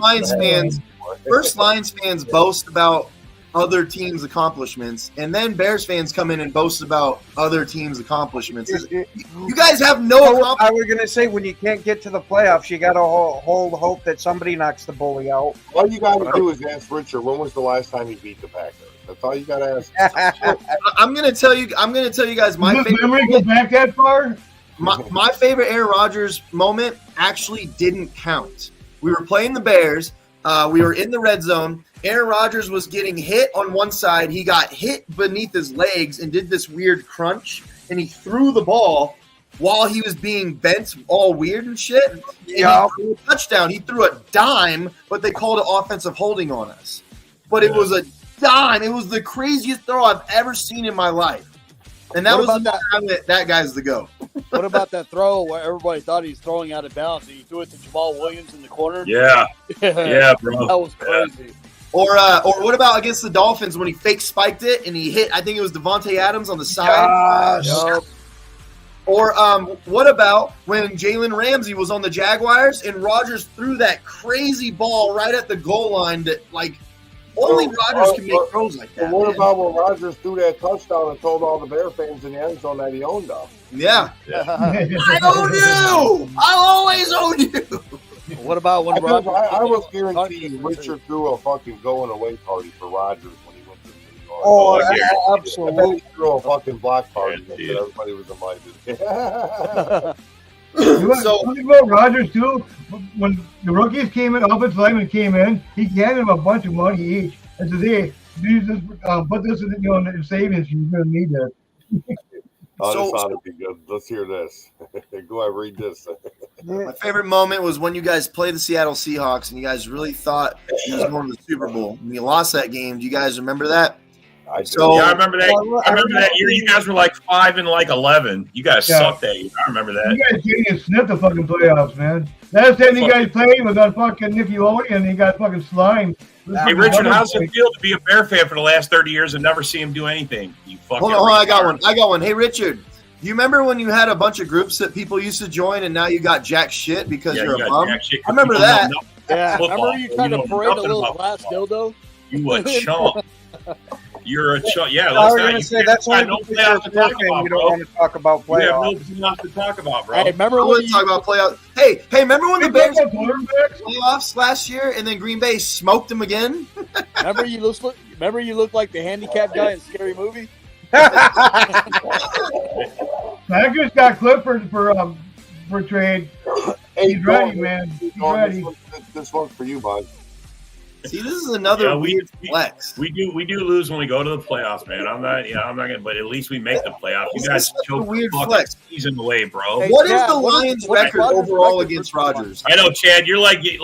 Lions fans boast about other teams' accomplishments, and then Bears fans come in and boast about other teams' accomplishments. You guys have no accomplishments. I was going to say, when you can't get to the playoffs, you got to hold hope that somebody knocks the bully out. All you got to do is ask Richard, when was the last time he beat the Packers? That's all you got to ask. I'm going to tell you guys my Does favorite. memory go back that far? My favorite Aaron Rodgers moment actually didn't count. We were playing the Bears. We were in the red zone. Aaron Rodgers was getting hit on one side. He got hit beneath his legs and did this weird crunch, and he threw the ball while he was being bent all weird and shit. And he threw a touchdown. He threw a dime, but they called it offensive holding on us. But it was a dime. It was the craziest throw I've ever seen in my life. And that was the time that guy's the GOAT. What about that throw where everybody thought he was throwing out of bounds and he threw it to Jamal Williams in the corner? Yeah, yeah, bro. That was crazy. Or what about against the Dolphins when he fake spiked it and he hit? I think it was Devontae Adams on the side. Yep. Or what about when Jalen Ramsey was on the Jaguars and Rodgers threw that crazy ball right at the goal line that only Rodgers can make throws like that. What about when Rodgers threw that touchdown and told all the Bear fans in the end zone that he owned them? Yeah. I own you. I'll always own you. What about when I was guaranteed Richard threw a fucking going away party for Rodgers when he went to New York. Oh, absolutely. I bet he threw a fucking block party that everybody was invited. Something about Rodgers too. When the rookies came in, offensive linemen came in, he handed them a bunch of money each. And said, "Hey, Jesus, put this in, in savings. You're going to need that. This ought to be good. Let's hear this. Go ahead, read this. My favorite moment was when you guys played the Seattle Seahawks and you guys really thought you was going to the Super Bowl. And you lost that game. Do you guys remember that? Yeah, I remember that. I remember that year. You guys were like 5-11. You guys sucked that year. I remember that. You guys didn't sniff the fucking playoffs, man. Last time you guys played was on fucking Nickelodeon and you got fucking slimed. Hey, Richard, how's it feel to be a Bear fan for the last 30 years and never see him do anything? You fucking Hold on, I got one. Hey, Richard, do you remember when you had a bunch of groups that people used to join and now you got jack shit because you're a bum? I remember that. Yeah, remember you tried to parade a little glass dildo? You a chump. You're a chump. Yeah, I was going to say, that's why you don't want to talk about playoffs. You have nothing to talk about, bro. Hey, remember when talk about playoffs? Hey, remember when the Bears playoffs last year and then Green Bay smoked them again? Remember you look like the handicapped guy in Scary Movie? Packers got Clifford for trade. Hey, he's ready, man. He's ready. This one's for you, bud. See, this is another weird flex. We do lose when we go to the playoffs, man. I'm not gonna, but at least we make the playoffs. You guys choke the fucking season away, bro. What is the Lions' record overall against Rodgers? I know, Chad. You're like you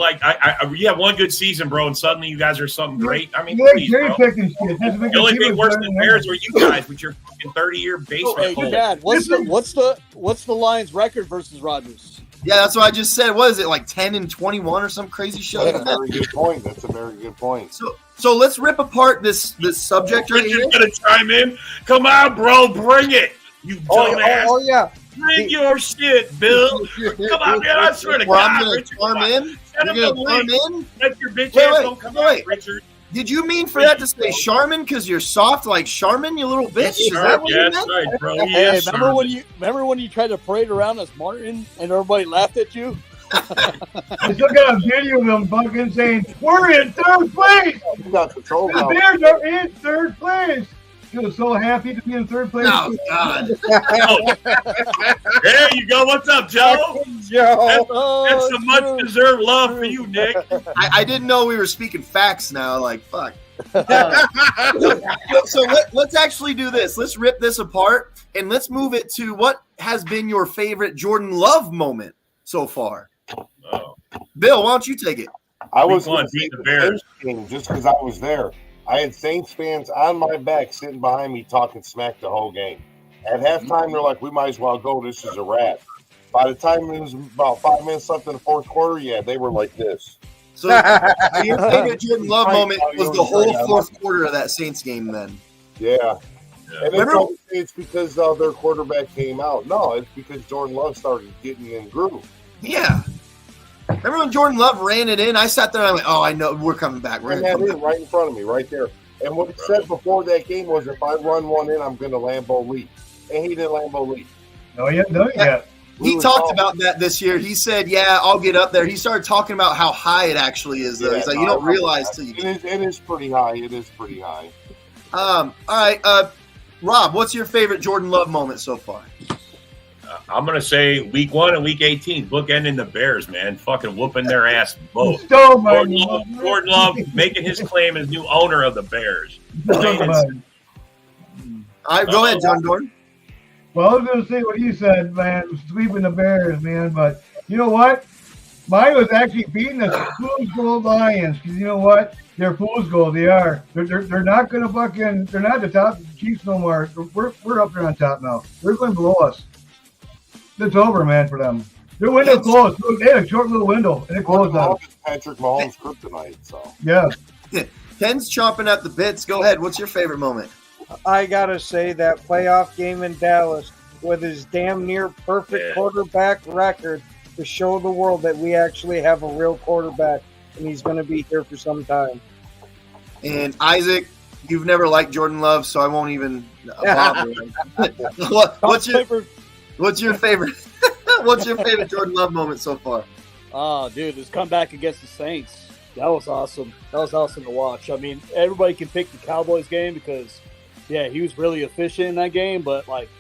have one good season, bro, and suddenly you guys are something great. I mean, please, bro. The only thing worse than Bears were you guys with your fucking 30-year basement. Hey, Dad, what's the Lions' record versus Rodgers? Yeah, that's what I just said. What is it, like 10-21 or some crazy shit? That's a very good point. That's a very good point. So let's rip apart this subject right here. Richard's gonna chime in. Come on, bro, bring it. You dumbass. Oh yeah. Bring your shit, Bill. Come on, man. I swear to God, I'm gonna Richard. farm in. You're gonna farm in. Let your bitch ass don't come out, Richard. Did you mean for that to say Charmin because you're soft like Charmin, you little bitch? Is that what you meant? That's right, bro. Hey, remember when you tried to parade around as Martin and everybody laughed at you? I still got a video of them fucking saying, "We're in third place." The Bears are in third place. He was so happy to be in third place. Oh God! There you go. What's up, Joe? That's some much deserved love for you, Nick. I didn't know we were speaking facts now. Like fuck. So let's actually do this. Let's rip this apart and let's move it to what has been your favorite Jordan Love moment so far. Oh. Bill, why don't you take it? I was going to beat the Bears just because I was there. I had Saints fans on my back sitting behind me talking smack the whole game. At halftime, they're like, we might as well go. This is a wrap. By the time it was about 5 minutes left in the fourth quarter, yeah, they were like this. So your favorite Jordan Love moment was the whole fourth quarter of that Saints game then? Yeah. And it's because their quarterback came out. No, it's because Jordan Love started getting in groove. Yeah. Remember when Jordan Love ran it in? I sat there and I went, oh, I know, we're coming back. We're right in front of me, right there. And what he said before that game was, if I run one in, I'm going to Lambeau leap. And he didn't Lambeau leap. No, he hasn't done it yet. He talked about that this year. He said, yeah, I'll get up there. He started talking about how high it actually is, though. He's like, you don't realize till you get it is pretty high. It is pretty high. All right. Rob, what's your favorite Jordan Love moment so far? I'm going to say week 1 and week 18, bookending the Bears, man. Fucking whooping their ass both. Jordan Love making his claim as new owner of the Bears. All right, go ahead, John Gordon. Well, I was going to say what he said, man, sweeping the Bears, man. But you know what? Mine was actually beating the Fool's Gold Lions. Because you know what? They're Fool's Gold. They are. They're not going to fucking – they're not the top Chiefs no more. We're up there on top now. They're going below us. It's over, man, for them. Their window closed. They had a short little window, and it closed out. Patrick Mahomes' kryptonite, so. Yeah. Ken's chomping at the bits. Go ahead. What's your favorite moment? I got to say that playoff game in Dallas with his damn near perfect quarterback record to show the world that we actually have a real quarterback, and he's going to be here for some time. And Isaac, you've never liked Jordan Love, so I won't even bother. What's your favorite? What's your favorite Jordan Love moment so far? Oh, dude, his comeback against the Saints. That was awesome. That was awesome to watch. I mean, everybody can pick the Cowboys game because, yeah, he was really efficient in that game. But, like,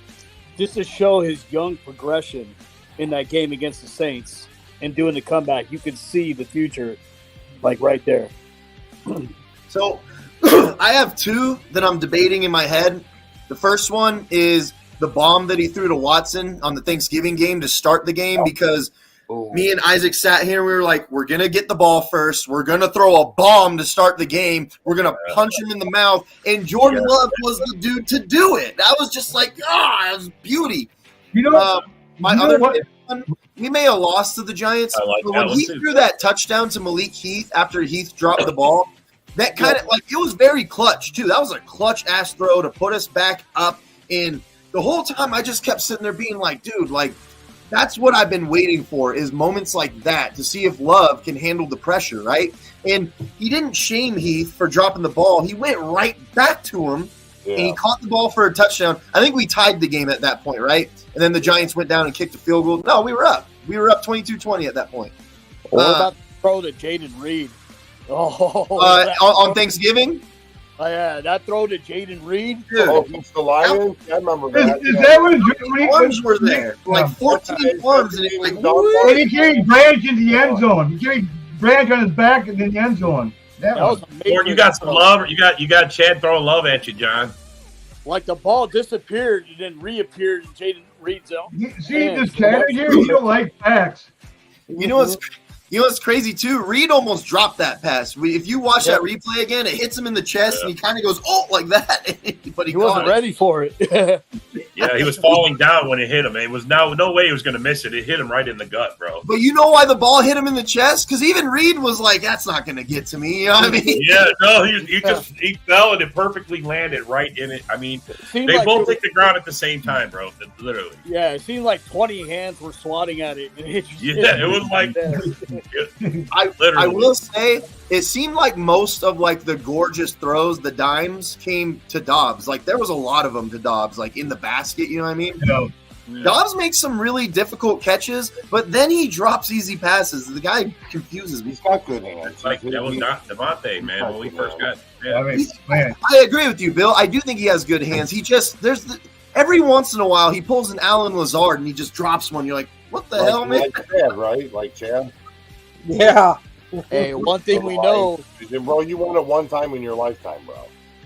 just to show his young progression in that game against the Saints and doing the comeback, you could see the future, like, right there. So I have two that I'm debating in my head. The first one is the bomb that he threw to Watson on the Thanksgiving game to start the game, because me and Isaac sat here and we were like, we're going to get the ball first. We're going to throw a bomb to start the game. We're going to punch him in the mouth. And Jordan Love was the dude to do it. That was just like, that was beauty. You know, we may have lost to the Giants, but when he threw that touchdown to Malik Heath after Heath dropped the ball, that kind of it was very clutch too. That was a clutch ass throw to put us back up. And the whole time I just kept sitting there being like, dude, like that's what I've been waiting for, is moments like that to see if Love can handle the pressure, right? And he didn't shame Heath for dropping the ball. He went right back to him and he caught the ball for a touchdown. I think we tied the game at that point, right? And then the Giants went down and kicked a field goal. No, we were up. We were up 22-20 at that point. What about the throw to Jaden Reed? On Thanksgiving? Oh, yeah, that throw to Jaden Reed. Against the Lions? I remember that. Is that when arms were there? Like 14 arms, and it's like, and he carried Branch into the end zone. He carried Branch on his back in the end zone. That was amazing. Or you got some love. You got Chad throwing love at you, John. Like the ball disappeared and then reappeared in Jaden Reed's zone. See this Chad here? You don't like facts. You know what's crazy too? Reed almost dropped that pass. If you watch that replay again, it hits him in the chest and he kind of goes, like that. But he wasn't ready for it. Yeah, he was falling down when it hit him. It was no way he was going to miss it. It hit him right in the gut, bro. But you know why the ball hit him in the chest? Because even Reed was like, that's not going to get to me. You know what I mean? Yeah, no, he fell and it perfectly landed right in it. I mean, they both hit the ground at the same time, bro. Literally. Yeah, it seemed like 20 hands were swatting at it. It was like I will say it seemed like most of like the gorgeous throws, the dimes, came to Dobbs. Like there was a lot of them to Dobbs, like in the basket. You know what I mean? Yeah. Dobbs makes some really difficult catches, but then he drops easy passes. The guy confuses me. He's got good hands. Like that was not Devontae, man. When we first got, I agree with you, Bill. I do think he has good hands. He just every once in a while he pulls an Alan Lazard and he just drops one. You're like, what the hell, man? Like Chad, right? Like Chad. Yeah. Hey, one thing we know, bro, you won it one time in your lifetime, bro.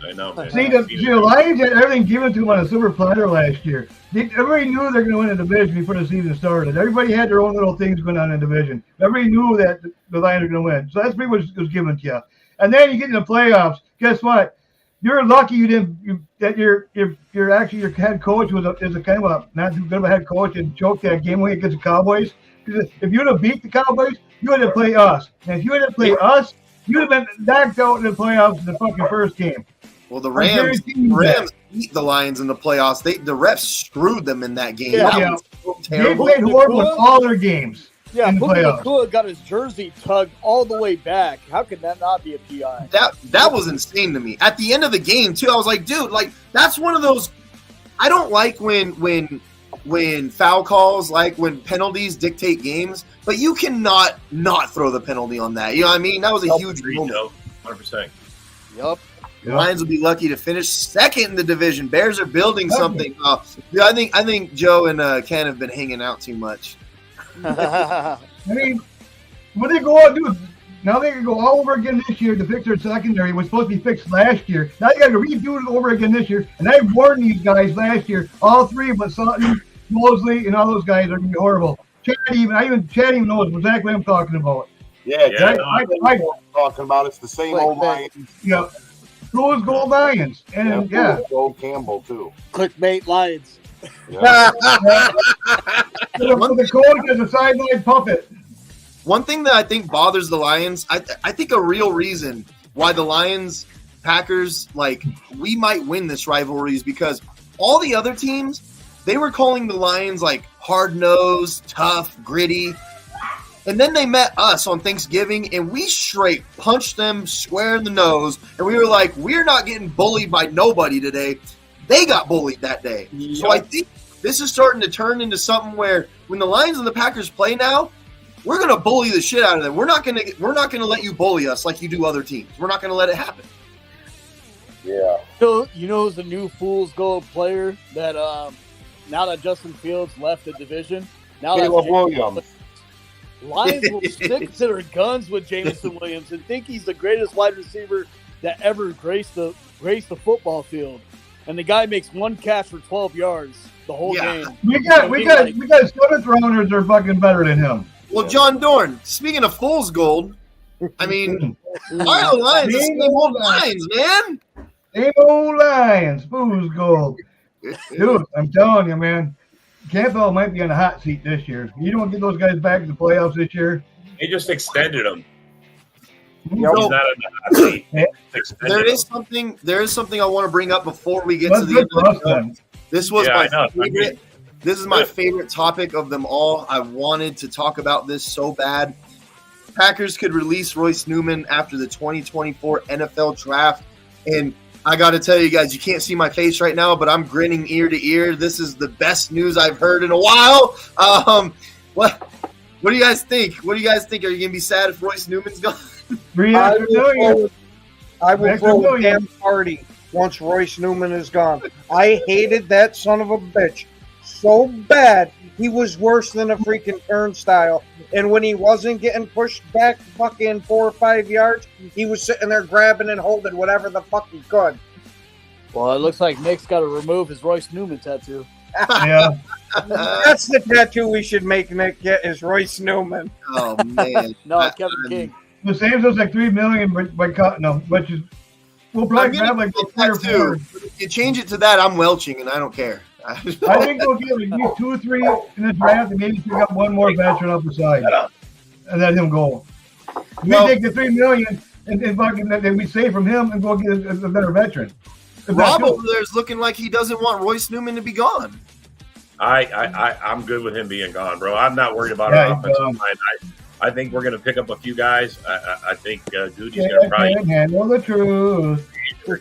I know, man. See, the Lions had everything given to them on a silver platter last year. Everybody knew they're going to win a division before the season started. Everybody had their own little things going on in the division. Everybody knew that the Lions were going to win. So that's pretty much what was given to you. And then you get in the playoffs. Guess what? You're lucky that your head coach is a kind of a not too good of a head coach and choked that game away against the Cowboys. Because if you'd have beat the Cowboys, you had to play us. And if you had to play us, you'd have been knocked out in the playoffs in the fucking first game. Well, the Rams beat the Lions in the playoffs. The refs screwed them in that game. Yeah. They played horrible in all their games. Yeah, Puka got his jersey tugged all the way back. How could that not be a PI? That was insane to me. At the end of the game, too, I was like, dude, like that's one of those. I don't like when foul calls, like when penalties dictate games, but you cannot not throw the penalty on that. You know what I mean? That was a huge moment. 100%. Yup. The Lions will be lucky to finish second in the division. Bears are building something. I think Joe and Ken have been hanging out too much. I mean, what they go out and do, now they can go all over again this year to fix their secondary. It was supposed to be fixed last year. Now you got to redo it over again this year. And I warned these guys last year, all three of us, Sutton, Mosley, and all those guys are going to be horrible. Chad even knows exactly what I'm talking about. Yeah, I'm talking about it's the same old Lions. Yeah. Those gold Lions. And Gold Campbell too. Clickbait Lions. Yeah. The coach is a sideline puppet. One thing that I think bothers the Lions, I think a real reason why the Lions, Packers, like we might win this rivalry is because all the other teams, they were calling the Lions like hard-nosed, tough, gritty. And then they met us on Thanksgiving, and we straight punched them square in the nose. And we were like, we're not getting bullied by nobody today. They got bullied that day. Yep. So I think this is starting to turn into something where when the Lions and the Packers play now, we're going to bully the shit out of them. We're not going to let you bully us like you do other teams. We're not going to let it happen. Yeah. You know who's the new Fool's Gold player that now that Justin Fields left the division? Now Caleb Williams. Lions will stick to their guns with Jameson Williams and think he's the greatest wide receiver that ever graced the football field, and the guy makes one catch for 12 yards the whole game. We got 7th rounders that are fucking better than him. Well, John Dorn, speaking of Fool's Gold, I mean, our Lions, the same old Lions, man. Same old Lions, Fool's Gold. Dude, I'm telling you, man, Campbell might be on the hot seat this year. You don't get those guys back in the playoffs this year. They just extended him. Yep. He's not on the hot seat. There is something I want to bring up before we get to the end of the show. This was my favorite. This is my favorite topic of them all. I wanted to talk about this so bad. Packers could release Royce Newman after the 2024 NFL draft. And I got to tell you guys, you can't see my face right now, but I'm grinning ear to ear. This is the best news I've heard in a while. What do you guys think? What do you guys think? Are you going to be sad if Royce Newman's gone? I will throw a damn party once Royce Newman is gone. I hated that son of a bitch so bad. He was worse than a freaking turnstile. And when he wasn't getting pushed back fucking 4 or 5 yards, he was sitting there grabbing and holding whatever the fuck he could. Well, it looks like Nick's got to remove his Royce Newman tattoo. Yeah. That's the tattoo we should make Nick get, is Royce Newman. Oh, man. No, Kevin King. The saves us like $3 million by cut. No, which is we'll probably grab like 3 or 4. If you change it to that, I'm welching, and I don't care. I think we'll give at least 2 or 3 in the draft, and maybe pick up one more veteran up the side, and let him go. We take the $3 million and fucking then we save from him and go get a better veteran. Rob over there is looking like he doesn't want Royce Newman to be gone. I'm good with him being gone, bro. I'm not worried about our offensive line. I think we're going to pick up a few guys. I think Goody's going to probably handle the truth. Talk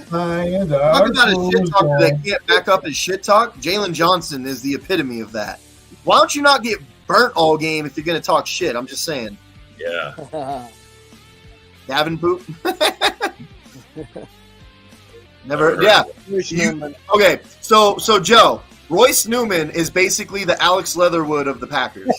about a shit talk that can't back up his shit talk. Jalen Johnson is the epitome of that. Why don't you not get burnt all game if you're going to talk shit? I'm just saying. Yeah. Gavin poop. Never. Yeah. Okay. So Joe, Royce Newman is basically the Alex Leatherwood of the Packers.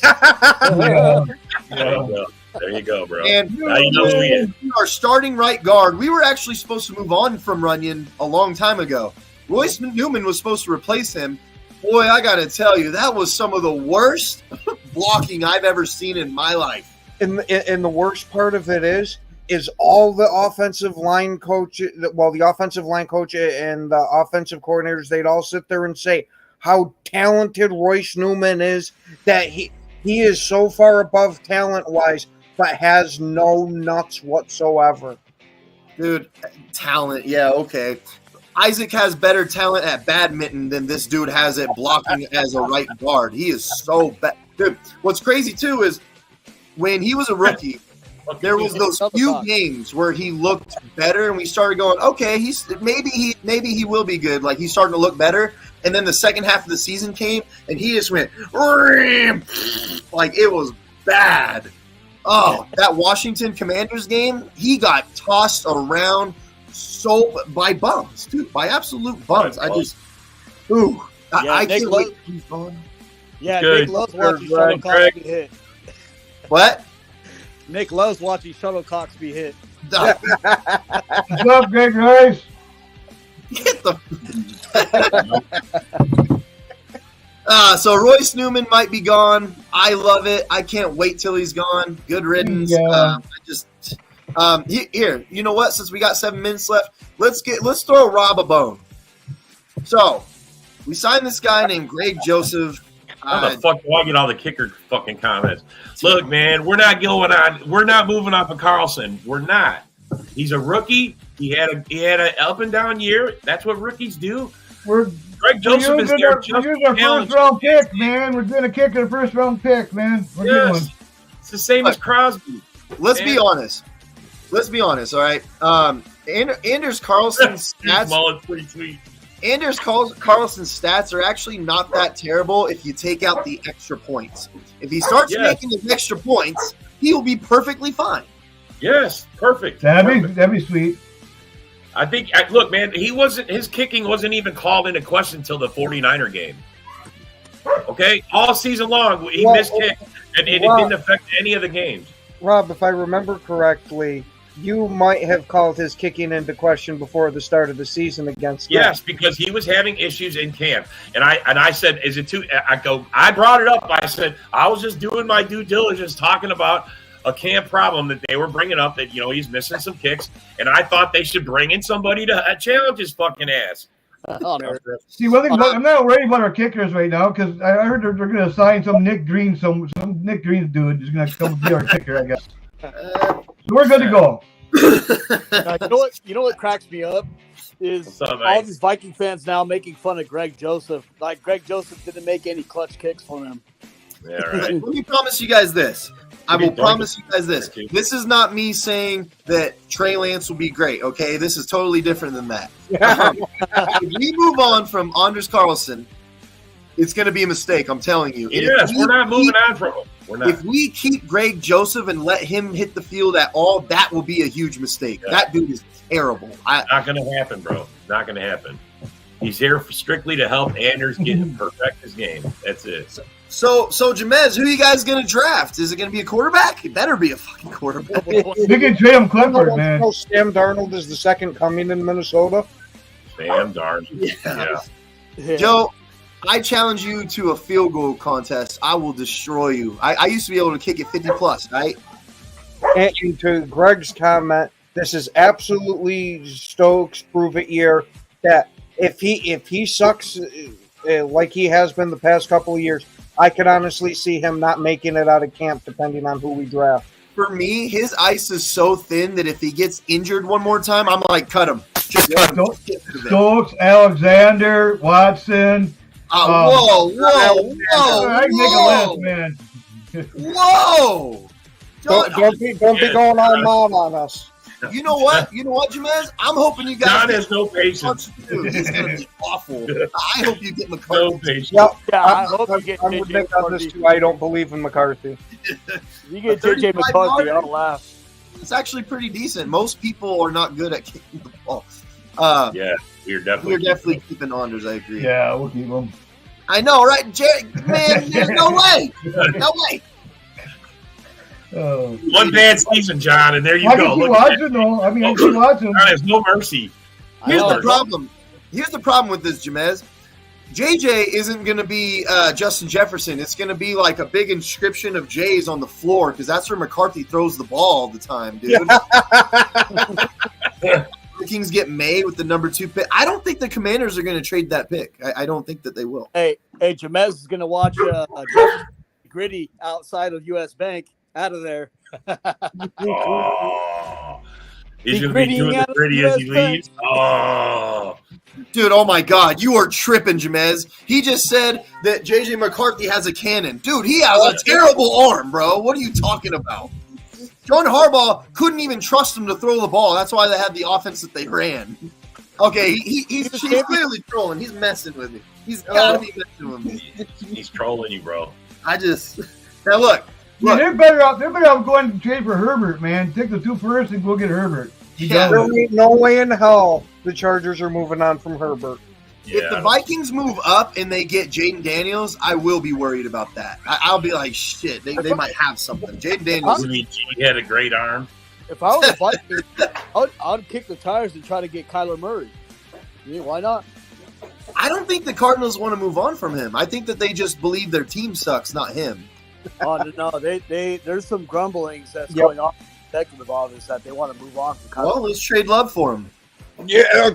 There you go, bro. And now you know who he is. Our starting right guard, we were actually supposed to move on from Runyon a long time ago. Royce Newman was supposed to replace him. Boy, I got to tell you, that was some of the worst blocking I've ever seen in my life. And the worst part of it is all the offensive line coach, the offensive line coach and the offensive coordinators, they'd all sit there and say how talented Royce Newman is, that he is so far above talent-wise, but has no nuts whatsoever. Dude, talent, yeah, okay. Isaac has better talent at badminton than this dude has at blocking as a right guard. He is so bad. Dude, what's crazy, too, is when he was a rookie, there was those few games where he looked better, and we started going, okay, maybe he will be good. Like, he's starting to look better. And then the second half of the season came, and he just went, like, it was bad. Oh, that Washington Commanders game, he got tossed around by bums, dude, by absolute bums. I can't wait. Yeah, Nick loves watching shuttlecocks be hit. What? Nick loves watching shuttlecocks be hit. What's up, Greg Rice? Get the. So Royce Newman might be gone. I love it. I can't wait till he's gone. Good riddance. Yeah. Here, you know what? Since we got 7 minutes left, let's throw Rob a bone. So we signed this guy named Greg Joseph. How the fuck do I get all the kicker fucking comments? Look, man, we're not moving off of Carlson. We're not. He's a rookie. He had an up and down year. That's what rookies do. Greg Joseph is there. We're our first-round pick, man. We're going to kick a first-round pick, man. Yes. It's the same as Crosby. Let's be honest. All right. Anders Carlson's stats. Anders Carlson's stats are actually not that terrible if you take out the extra points. If he starts making the extra points, he will be perfectly fine. Yes, perfect. That'd be sweet. I think, look, man, his kicking wasn't even called into question until the 49er game. Okay? All season long, he missed kicks, and it didn't affect any of the games. Rob, if I remember correctly, you might have called his kicking into question before the start of the season against them. Yes, because he was having issues in camp, and I said, "Is it too?" I brought it up. I said I was just doing my due diligence, talking about a camp problem that they were bringing up. That he's missing some kicks, and I thought they should bring in somebody to challenge his fucking ass. See, one thing I'm not worried about our kickers right now because I heard they're going to sign some Nick Green, some Nick Green dude is going to come be our kicker, I guess. So we're good to go. You know what cracks me up is all these Viking fans now making fun of Greg Joseph. Like Greg Joseph didn't make any clutch kicks for him. Yeah, right. Let me promise you guys this. I will promise you guys this. This is not me saying that Trey Lance will be great, okay? This is totally different than that. If we move on from Anders Carlson, it's going to be a mistake, I'm telling you. Yes, we're not moving on from him. We're not. If we keep Greg Joseph and let him hit the field at all, that will be a huge mistake. Yeah. That dude is terrible. Not going to happen, bro. Not going to happen. He's here strictly to help Anders perfect his game. That's it. So Jamez, who are you guys going to draft? Is it going to be a quarterback? It better be a fucking quarterback. We can trade him Clifford, man. Sam Darnold is the second coming in Minnesota. Sam Darnold. Yeah. Joe, I challenge you to a field goal contest. I will destroy you. I used to be able to kick it 50+, right? And to Greg's comment, this is absolutely Stokes prove it year that if he sucks like he has been the past couple of years, I could honestly see him not making it out of camp depending on who we draft. For me, his ice is so thin that if he gets injured one more time, I'm like, cut him. Just cut him. Stokes, Alexander, Watson. Whoa. I can make a list, man. Whoa. Don't be going on us. You know what, Jamez? I'm hoping you guys. John has no patience. He's going to be awful. I hope you get McCarthy. No patience. Yep. I hope you get I'm with Nick on this too. I don't believe in McCarthy. You get JJ McCarthy, I'll laugh. It's actually pretty decent. Most people are not good at kicking the ball. Yeah, we're definitely keeping Anders. I agree. Yeah, we'll keep him. I know, right, man? There's no way. No way. One bad season, John, and there you go. Look Watson, though. I mean, I see Watson. There's no mercy. Here's the problem. Here's the problem with this, Jamez. JJ isn't going to be Justin Jefferson. It's going to be like a big inscription of J's on the floor because that's where McCarthy throws the ball all the time, dude. The Kings get made with the number 2 pick. I don't think the Commanders are going to trade that pick. I don't think that they will. Hey, Jamez is going to watch Gritty outside of U.S. Bank. Out of there. He's going to be doing the Gritty as he leaves. Oh. Dude, oh my God. You are tripping, Jamez. He just said that J.J. McCarthy has a cannon. Dude, he has a terrible arm, bro. What are you talking about? John Harbaugh couldn't even trust him to throw the ball. That's why they had the offense that they ran. Okay, he's clearly trolling. He's messing with me. He's got to be messing with me. He's trolling you, bro. Now look. Yeah, they're better off going to trade for Herbert, man. Take the 2 first and go get Herbert. There ain't no way in hell the Chargers are moving on from Herbert. Yeah. If the Vikings move up and they get Jaden Daniels, I will be worried about that. I'll be like, shit, they might have something. Jaden Daniels. He had a great arm. If I was a Vikings, I'd kick the tires and try to get Kyler Murray. I mean, why not? I don't think the Cardinals want to move on from him. I think that they just believe their team sucks, not him. Oh no, there's some grumblings that's going on in the executive office that they want to move on from Kyler. Well, let's trade Love for him. Yeah,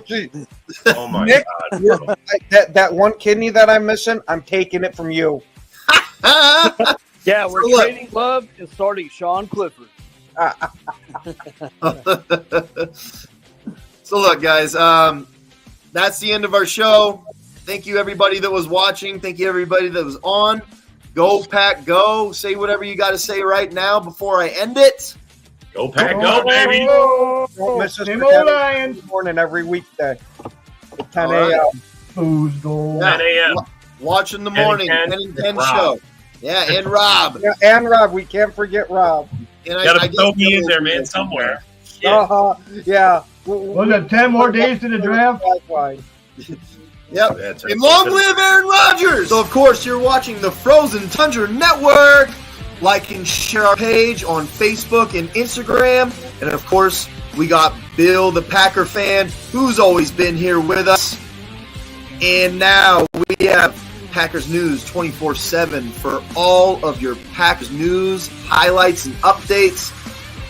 oh my Nick, God! That one kidney that I'm missing, I'm taking it from you. Yeah, we're trading Love and starting Sean Clifford. So look, guys, that's the end of our show. Thank you, everybody that was watching. Thank you, everybody that was on. Go Pack, go! Say whatever you got to say right now before I end it. Go Pack, go, baby! Don't miss us for morning every weekday at 10 a.m. Booze goal. 10 a.m. Watch in the morning, 10 and 10 show. Yeah, and Rob. Yeah, and Rob. We can't forget Rob. And got to throw me in there, man, somewhere. Yeah. Was it 10 more days to the draft? Yep. And long live Aaron Rodgers! So, of course, you're watching the Frozen Tundra Network. like and share our page on Facebook and Instagram. And of course, we got Bill the Packer fan, who's always been here with us. And now we have Packers News 24/7 for all of your Packers news, highlights, and updates.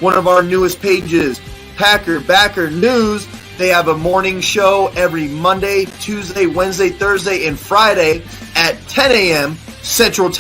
One of our newest pages, Packer Backer News. They have a morning show every Monday, Tuesday, Wednesday, Thursday, and Friday at 10 a.m. Central Time.